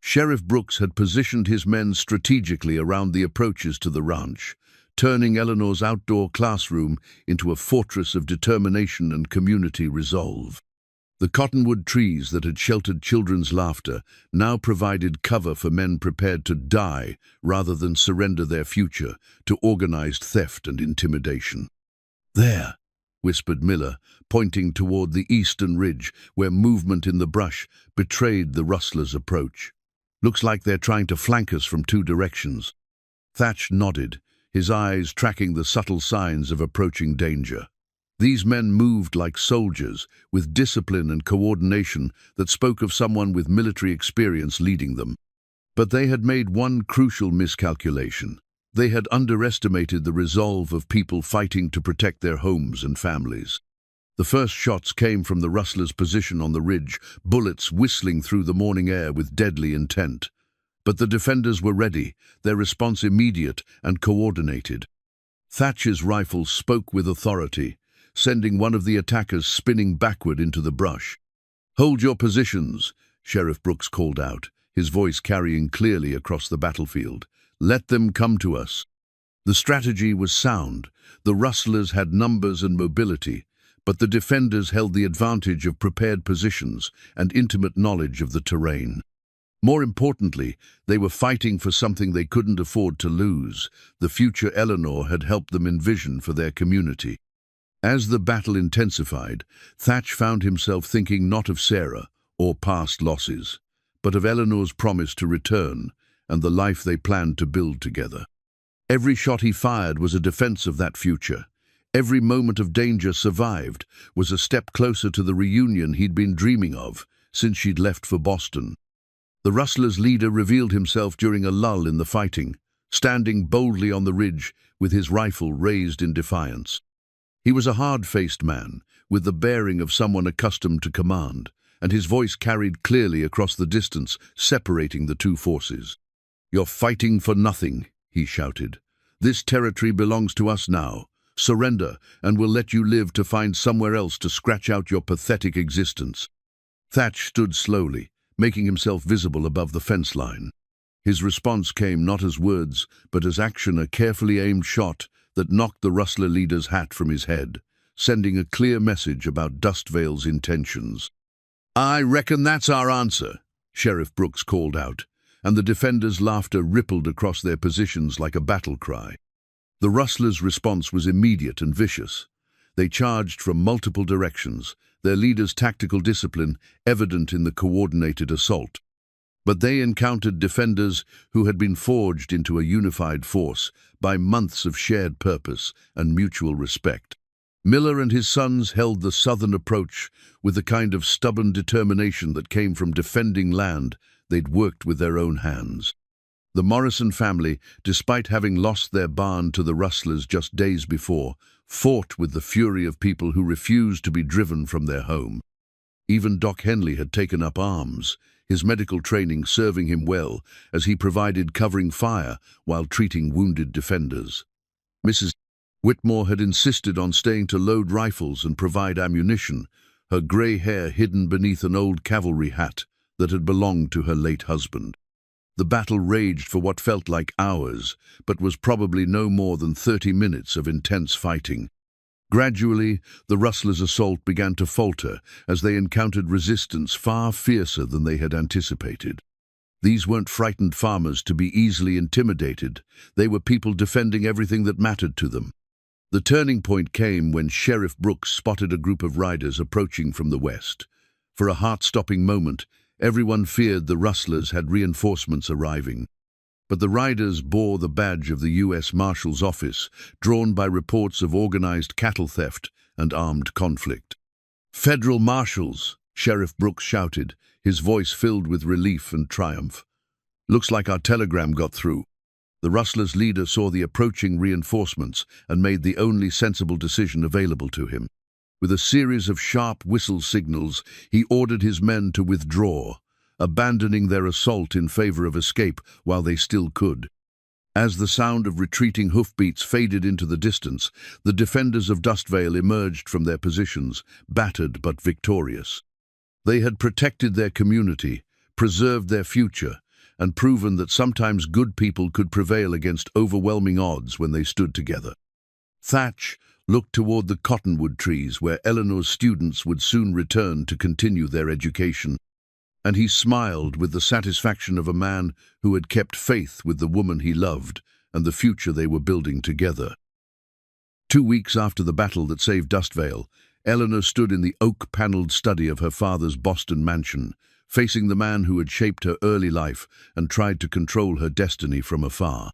[SPEAKER 1] Sheriff Brooks had positioned his men strategically around the approaches to the ranch, turning Eleanor's outdoor classroom into a fortress of determination and community resolve. The cottonwood trees that had sheltered children's laughter now provided cover for men prepared to die rather than surrender their future to organized theft and intimidation. "There," whispered Miller, pointing toward the eastern ridge where movement in the brush betrayed the rustlers' approach. "Looks like they're trying to flank us from two directions." Thatch nodded, his eyes tracking the subtle signs of approaching danger. These men moved like soldiers, with discipline and coordination that spoke of someone with military experience leading them. But they had made one crucial miscalculation. They had underestimated the resolve of people fighting to protect their homes and families. The first shots came from the rustlers' position on the ridge, bullets whistling through the morning air with deadly intent. But the defenders were ready, their response immediate and coordinated. Thatch's rifle spoke with authority, sending one of the attackers spinning backward into the brush. "Hold your positions," Sheriff Brooks called out, his voice carrying clearly across the battlefield. "Let them come to us." The strategy was sound. The rustlers had numbers and mobility, but the defenders held the advantage of prepared positions and intimate knowledge of the terrain. More importantly, they were fighting for something they couldn't afford to lose, the future Eleanor had helped them envision for their community. As the battle intensified, Thatch found himself thinking not of Sarah or past losses, but of Eleanor's promise to return and the life they planned to build together. Every shot he fired was a defense of that future. Every moment of danger survived was a step closer to the reunion he'd been dreaming of since she'd left for Boston. The rustlers' leader revealed himself during a lull in the fighting, standing boldly on the ridge with his rifle raised in defiance. He was a hard-faced man, with the bearing of someone accustomed to command, and his voice carried clearly across the distance, separating the two forces. "You're fighting for nothing," he shouted. "This territory belongs to us now. Surrender, and we'll let you live to find somewhere else to scratch out your pathetic existence." Thatch stood slowly, making himself visible above the fence line. His response came not as words, but as action, a carefully aimed shot that knocked the rustler leader's hat from his head, sending a clear message about Dustvale's intentions. "I reckon that's our answer," Sheriff Brooks called out, and the defenders' laughter rippled across their positions like a battle cry. The rustlers' response was immediate and vicious. They charged from multiple directions, their leader's tactical discipline evident in the coordinated assault. But they encountered defenders who had been forged into a unified force by months of shared purpose and mutual respect. Miller and his sons held the Southern approach with the kind of stubborn determination that came from defending land they'd worked with their own hands. The Morrison family, despite having lost their barn to the rustlers just days before, fought with the fury of people who refused to be driven from their home. Even Doc Henley had taken up arms, his medical training serving him well as he provided covering fire while treating wounded defenders. Mrs. Whitmore had insisted on staying to load rifles and provide ammunition, her grey hair hidden beneath an old cavalry hat that had belonged to her late husband. The battle raged for what felt like hours, but was probably no more than 30 minutes of intense fighting. Gradually, the rustlers' assault began to falter as they encountered resistance far fiercer than they had anticipated. These weren't frightened farmers to be easily intimidated. They were people defending everything that mattered to them. The turning point came when Sheriff Brooks spotted a group of riders approaching from the west. For a heart-stopping moment, everyone feared the rustlers had reinforcements arriving. But the riders bore the badge of the U.S. Marshal's Office, drawn by reports of organized cattle theft and armed conflict. "Federal Marshals!" Sheriff Brooks shouted, his voice filled with relief and triumph. "Looks like our telegram got through." The rustlers' leader saw the approaching reinforcements and made the only sensible decision available to him. With a series of sharp whistle signals, he ordered his men to withdraw, abandoning their assault in favor of escape while they still could. As the sound of retreating hoofbeats faded into the distance, the defenders of Dustvale emerged from their positions, battered but victorious. They had protected their community, preserved their future, and proven that sometimes good people could prevail against overwhelming odds when they stood together. Thatch looked toward the cottonwood trees where Eleanor's students would soon return to continue their education, and he smiled with the satisfaction of a man who had kept faith with the woman he loved and the future they were building together. 2 weeks after the battle that saved Dustvale, Eleanor stood in the oak-paneled study of her father's Boston mansion, facing the man who had shaped her early life and tried to control her destiny from afar.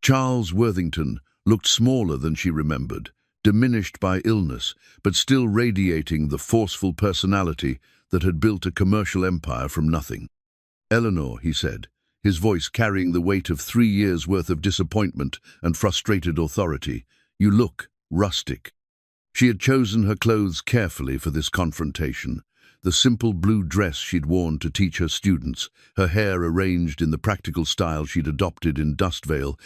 [SPEAKER 1] Charles Worthington looked smaller than she remembered, diminished by illness, but still radiating the forceful personality that had built a commercial empire from nothing. "Eleanor," he said, his voice carrying the weight of 3 years' worth of disappointment and frustrated authority, "you look rustic." She had chosen her clothes carefully for this confrontation. The simple blue dress she'd worn to teach her students, her hair arranged in the practical style she'd adopted in Dustvale,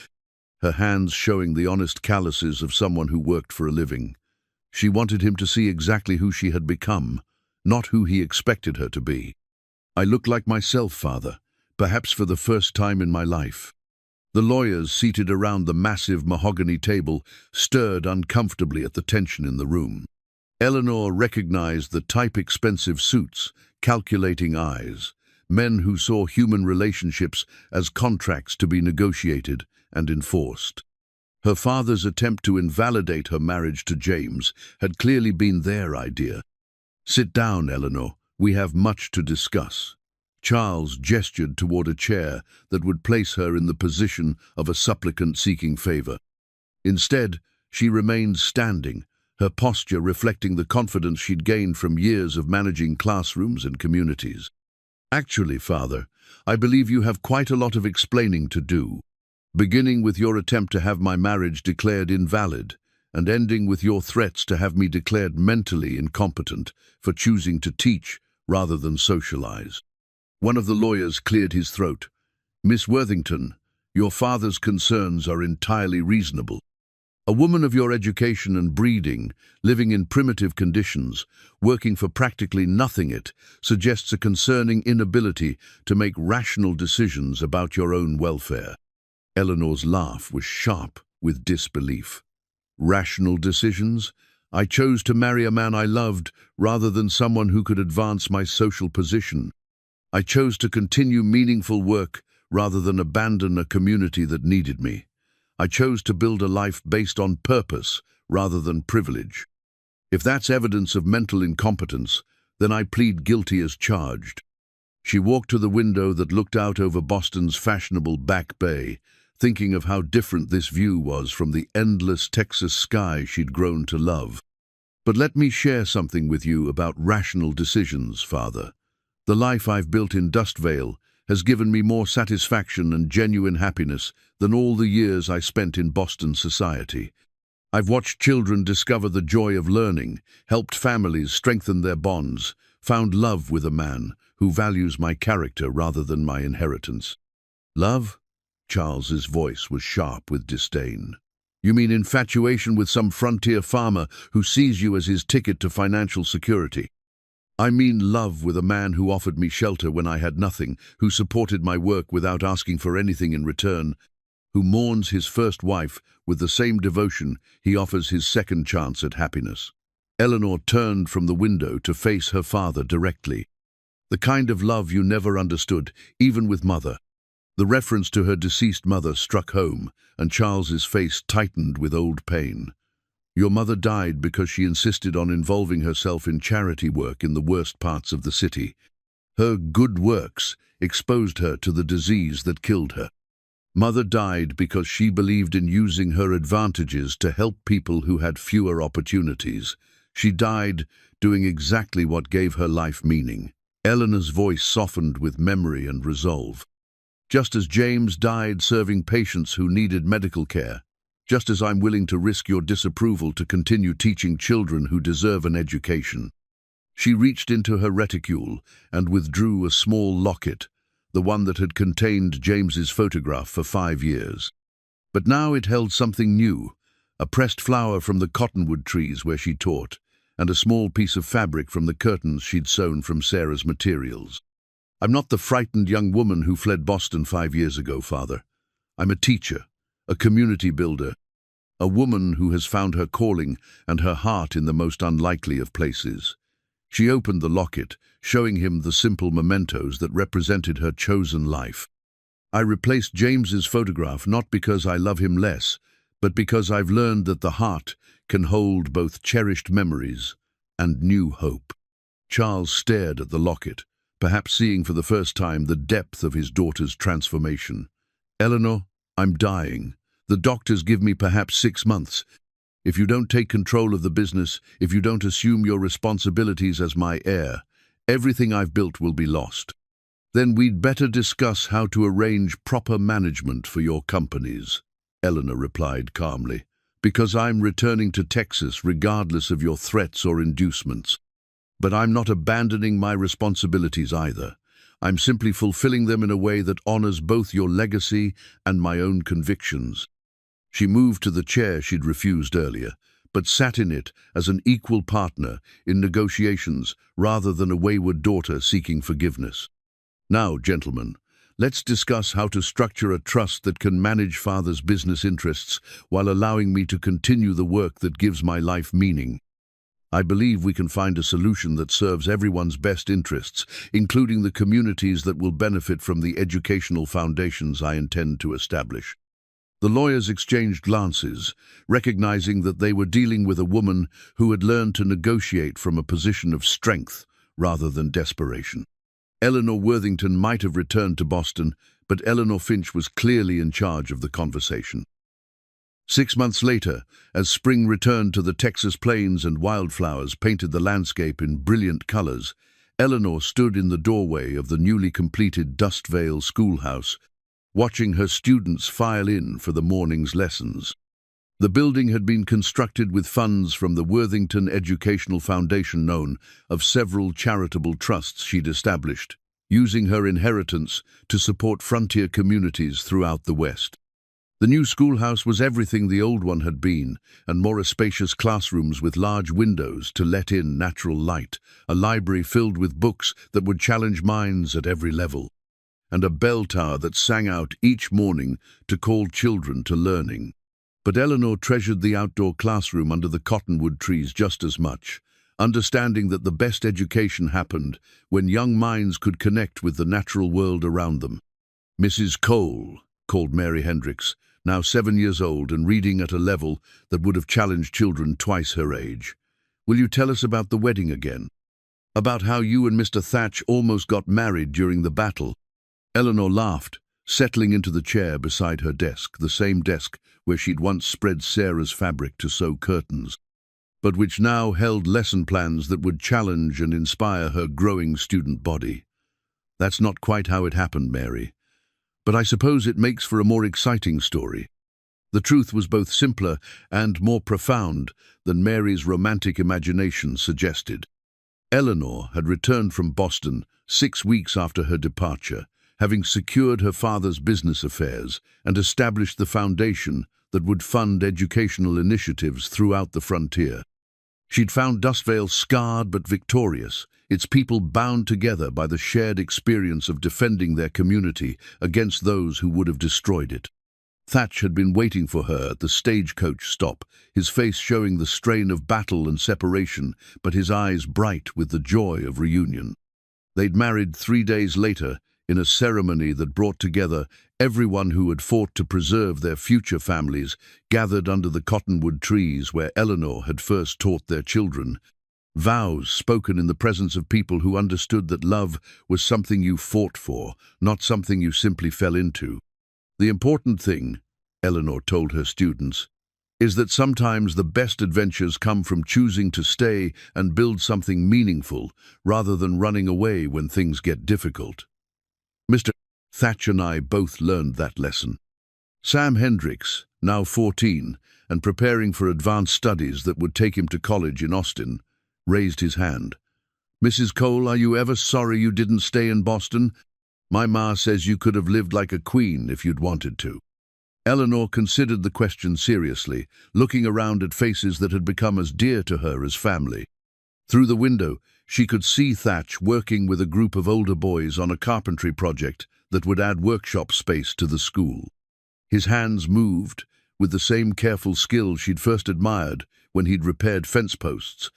[SPEAKER 1] her hands showing the honest calluses of someone who worked for a living. She wanted him to see exactly who she had become, not who he expected her to be. "I look like myself, Father, perhaps for the first time in my life." The lawyers seated around the massive mahogany table stirred uncomfortably at the tension in the room. Eleanor recognized the type-expensive suits, calculating eyes, men who saw human relationships as contracts to be negotiated and enforced. Her father's attempt to invalidate her marriage to James had clearly been their idea. "Sit down, Eleanor. We have much to discuss." Charles gestured toward a chair that would place her in the position of a supplicant seeking favor. Instead, she remained standing, her posture reflecting the confidence she'd gained from years of managing classrooms and communities. "Actually, Father, I believe you have quite a lot of explaining to do, beginning with your attempt to have my marriage declared invalid, and ending with your threats to have me declared mentally incompetent for choosing to teach rather than socialize." One of the lawyers cleared his throat. "Miss Worthington, your father's concerns are entirely reasonable. A woman of your education and breeding, living in primitive conditions, working for practically nothing, it suggests a concerning inability to make rational decisions about your own welfare." Eleanor's laugh was sharp with disbelief. "Rational decisions? I chose to marry a man I loved rather than someone who could advance my social position. I chose to continue meaningful work rather than abandon a community that needed me. I chose to build a life based on purpose rather than privilege. If that's evidence of mental incompetence, then I plead guilty as charged." She walked to the window that looked out over Boston's fashionable Back Bay, thinking of how different this view was from the endless Texas sky she'd grown to love. But let me share something with you about rational decisions, Father. The life I've built in Dustvale has given me more satisfaction and genuine happiness than all the years I spent in Boston society. I've watched children discover the joy of learning, helped families strengthen their bonds, found love with a man who values my character rather than my inheritance. Love? Charles's voice was sharp with disdain. You mean infatuation with some frontier farmer who sees you as his ticket to financial security? I mean love with a man who offered me shelter when I had nothing, who supported my work without asking for anything in return, who mourns his first wife with the same devotion he offers his second chance at happiness. Eleanor turned from the window to face her father directly. The kind of love you never understood, even with Mother. The reference to her deceased mother struck home, and Charles's face tightened with old pain. Your mother died because she insisted on involving herself in charity work in the worst parts of the city. Her good works exposed her to the disease that killed her. Mother died because she believed in using her advantages to help people who had fewer opportunities. She died doing exactly what gave her life meaning. Eleanor's voice softened with memory and resolve. Just as James died serving patients who needed medical care, just as I'm willing to risk your disapproval to continue teaching children who deserve an education. She reached into her reticule and withdrew a small locket, the one that had contained James's photograph for 5 years. But now it held something new, a pressed flower from the cottonwood trees where she taught, and a small piece of fabric from the curtains she'd sewn from Sarah's materials. I'm not the frightened young woman who fled Boston 5 years ago, Father. I'm a teacher, a community builder, a woman who has found her calling and her heart in the most unlikely of places. She opened the locket, showing him the simple mementos that represented her chosen life. I replaced James's photograph not because I love him less, but because I've learned that the heart can hold both cherished memories and new hope. Charles stared at the locket, perhaps seeing for the first time the depth of his daughter's transformation. Eleanor, I'm dying. The doctors give me perhaps 6 months. If you don't take control of the business, if you don't assume your responsibilities as my heir, everything I've built will be lost. Then we'd better discuss how to arrange proper management for your companies, Eleanor replied calmly, because I'm returning to Texas regardless of your threats or inducements. But I'm not abandoning my responsibilities either. I'm simply fulfilling them in a way that honors both your legacy and my own convictions. She moved to the chair she'd refused earlier, but sat in it as an equal partner in negotiations rather than a wayward daughter seeking forgiveness. Now, gentlemen, let's discuss how to structure a trust that can manage Father's business interests while allowing me to continue the work that gives my life meaning. I believe we can find a solution that serves everyone's best interests, including the communities that will benefit from the educational foundations I intend to establish. The lawyers exchanged glances, recognizing that they were dealing with a woman who had learned to negotiate from a position of strength rather than desperation. Eleanor Worthington might have returned to Boston, but Eleanor Finch was clearly in charge of the conversation. 6 months later, as spring returned to the Texas plains and wildflowers painted the landscape in brilliant colors, Eleanor stood in the doorway of the newly completed Dustvale schoolhouse, watching her students file in for the morning's lessons. The building had been constructed with funds from the Worthington Educational Foundation, known of several charitable trusts she'd established, using her inheritance to support frontier communities throughout the West. The new schoolhouse was everything the old one had been, and more spacious classrooms with large windows to let in natural light, a library filled with books that would challenge minds at every level, and a bell tower that sang out each morning to call children to learning. But Eleanor treasured the outdoor classroom under the cottonwood trees just as much, understanding that the best education happened when young minds could connect with the natural world around them. "Mrs. Cole," called Mary Hendricks, now 7 years old and reading at a level that would have challenged children twice her age. "Will you tell us about the wedding again? About how you and Mr. Thatch almost got married during the battle?" Eleanor laughed, settling into the chair beside her desk, the same desk where she'd once spread Sarah's fabric to sew curtains. but which now held lesson plans that would challenge and inspire her growing student body. That's not quite how it happened, Mary, but I suppose it makes for a more exciting story. The truth was both simpler and more profound than Mary's romantic imagination suggested. Eleanor had returned from Boston 6 weeks after her departure, having secured her father's business affairs and established the foundation that would fund educational initiatives throughout the frontier. She'd found Dustvale scarred but victorious, its people bound together by the shared experience of defending their community against those who would have destroyed it. Thatch had been waiting for her at the stagecoach stop, his face showing the strain of battle and separation, but his eyes bright with the joy of reunion. They'd married 3 days later, in a ceremony that brought together everyone who had fought to preserve their future families, gathered under the cottonwood trees where Eleanor had first taught their children. Vows spoken in the presence of people who understood that love was something you fought for, not something you simply fell into. The important thing, Eleanor told her students, is that sometimes the best adventures come from choosing to stay and build something meaningful rather than running away when things get difficult. Mr. Thatch and I both learned that lesson. Sam Hendricks, now 14 and preparing for advanced studies that would take him to college in Austin, raised his hand. "Mrs. Cole, are you ever sorry you didn't stay in Boston? My ma says you could have lived like a queen if you'd wanted to." Eleanor considered the question seriously, looking around at faces that had become as dear to her as family. Through the window, she could see Thatch working with a group of older boys on a carpentry project that would add workshop space to the school. His hands moved with the same careful skill she'd first admired when he'd repaired fence posts,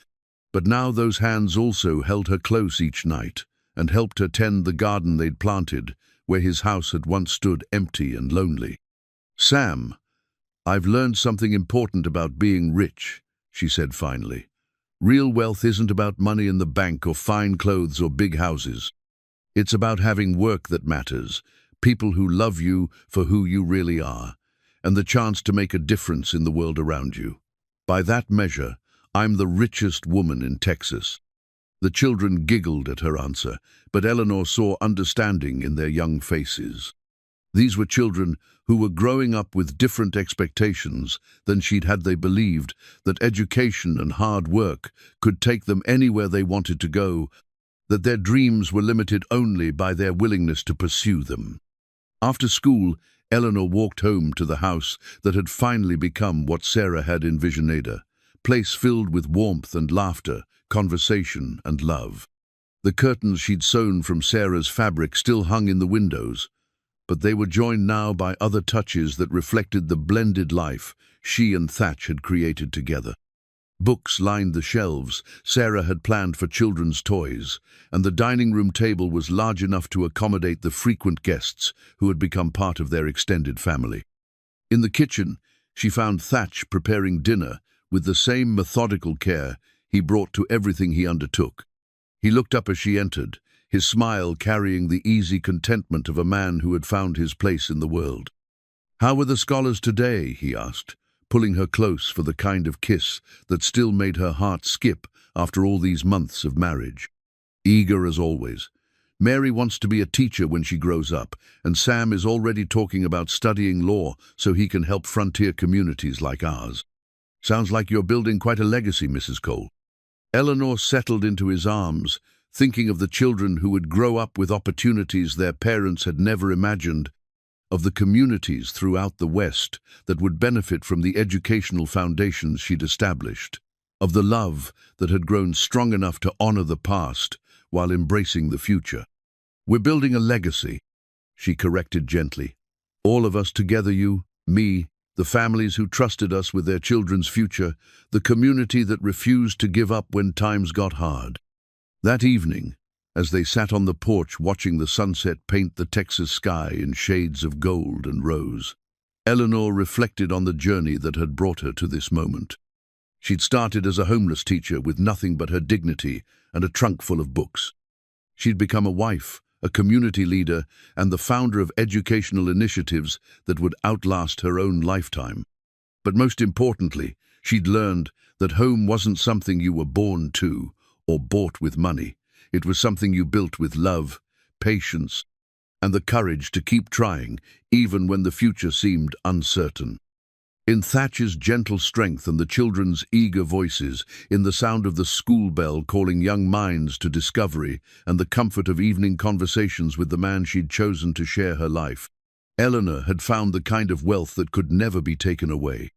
[SPEAKER 1] but now those hands also held her close each night and helped her tend the garden they'd planted, where his house had once stood empty and lonely. "Sam, I've learned something important about being rich," she said finally. "Real wealth isn't about money in the bank or fine clothes or big houses. It's about having work that matters, people who love you for who you really are, and the chance to make a difference in the world around you. By that measure, I'm the richest woman in Texas." The children giggled at her answer, but Eleanor saw understanding in their young faces. These were children who were growing up with different expectations than she'd had. They believed that education and hard work could take them anywhere they wanted to go, that their dreams were limited only by their willingness to pursue them. After school, Eleanor walked home to the house that had finally become what Sarah had envisioned, a place filled with warmth and laughter, conversation and love. The curtains she'd sewn from Sarah's fabric still hung in the windows, but they were joined now by other touches that reflected the blended life she and Thatch had created together. Books lined the shelves Sarah had planned for children's toys, and the dining room table was large enough to accommodate the frequent guests who had become part of their extended family. In the kitchen, she found Thatch preparing dinner with the same methodical care he brought to everything he undertook. He looked up as she entered, his smile carrying the easy contentment of a man who had found his place in the world. "How were the scholars today?" he asked, pulling her close for the kind of kiss that still made her heart skip after all these months of marriage. "Eager as always. Mary wants to be a teacher when she grows up, and Sam is already talking about studying law so he can help frontier communities like ours. Sounds like you're building quite a legacy, Mrs. Cole." Eleanor settled into his arms, thinking of the children who would grow up with opportunities their parents had never imagined, of the communities throughout the West that would benefit from the educational foundations she'd established, of the love that had grown strong enough to honor the past while embracing the future. "We're building a legacy," she corrected gently. "All of us together, you, me, the families who trusted us with their children's future, the community that refused to give up when times got hard." That evening, as they sat on the porch watching the sunset paint the Texas sky in shades of gold and rose, Eleanor reflected on the journey that had brought her to this moment. She'd started as a homeless teacher with nothing but her dignity and a trunk full of books. She'd become a wife, a community leader, and the founder of educational initiatives that would outlast her own lifetime. But most importantly, she'd learned that home wasn't something you were born to or bought with money. It was something you built with love, patience, and the courage to keep trying, even when the future seemed uncertain. In Thatch's gentle strength and the children's eager voices, in the sound of the school bell calling young minds to discovery, and the comfort of evening conversations with the man she'd chosen to share her life, Eleanor had found the kind of wealth that could never be taken away.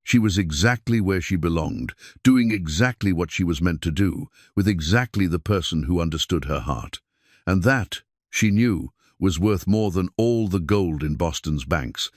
[SPEAKER 1] She was exactly where she belonged, doing exactly what she was meant to do, with exactly the person who understood her heart. And that, she knew, was worth more than all the gold in Boston's banks.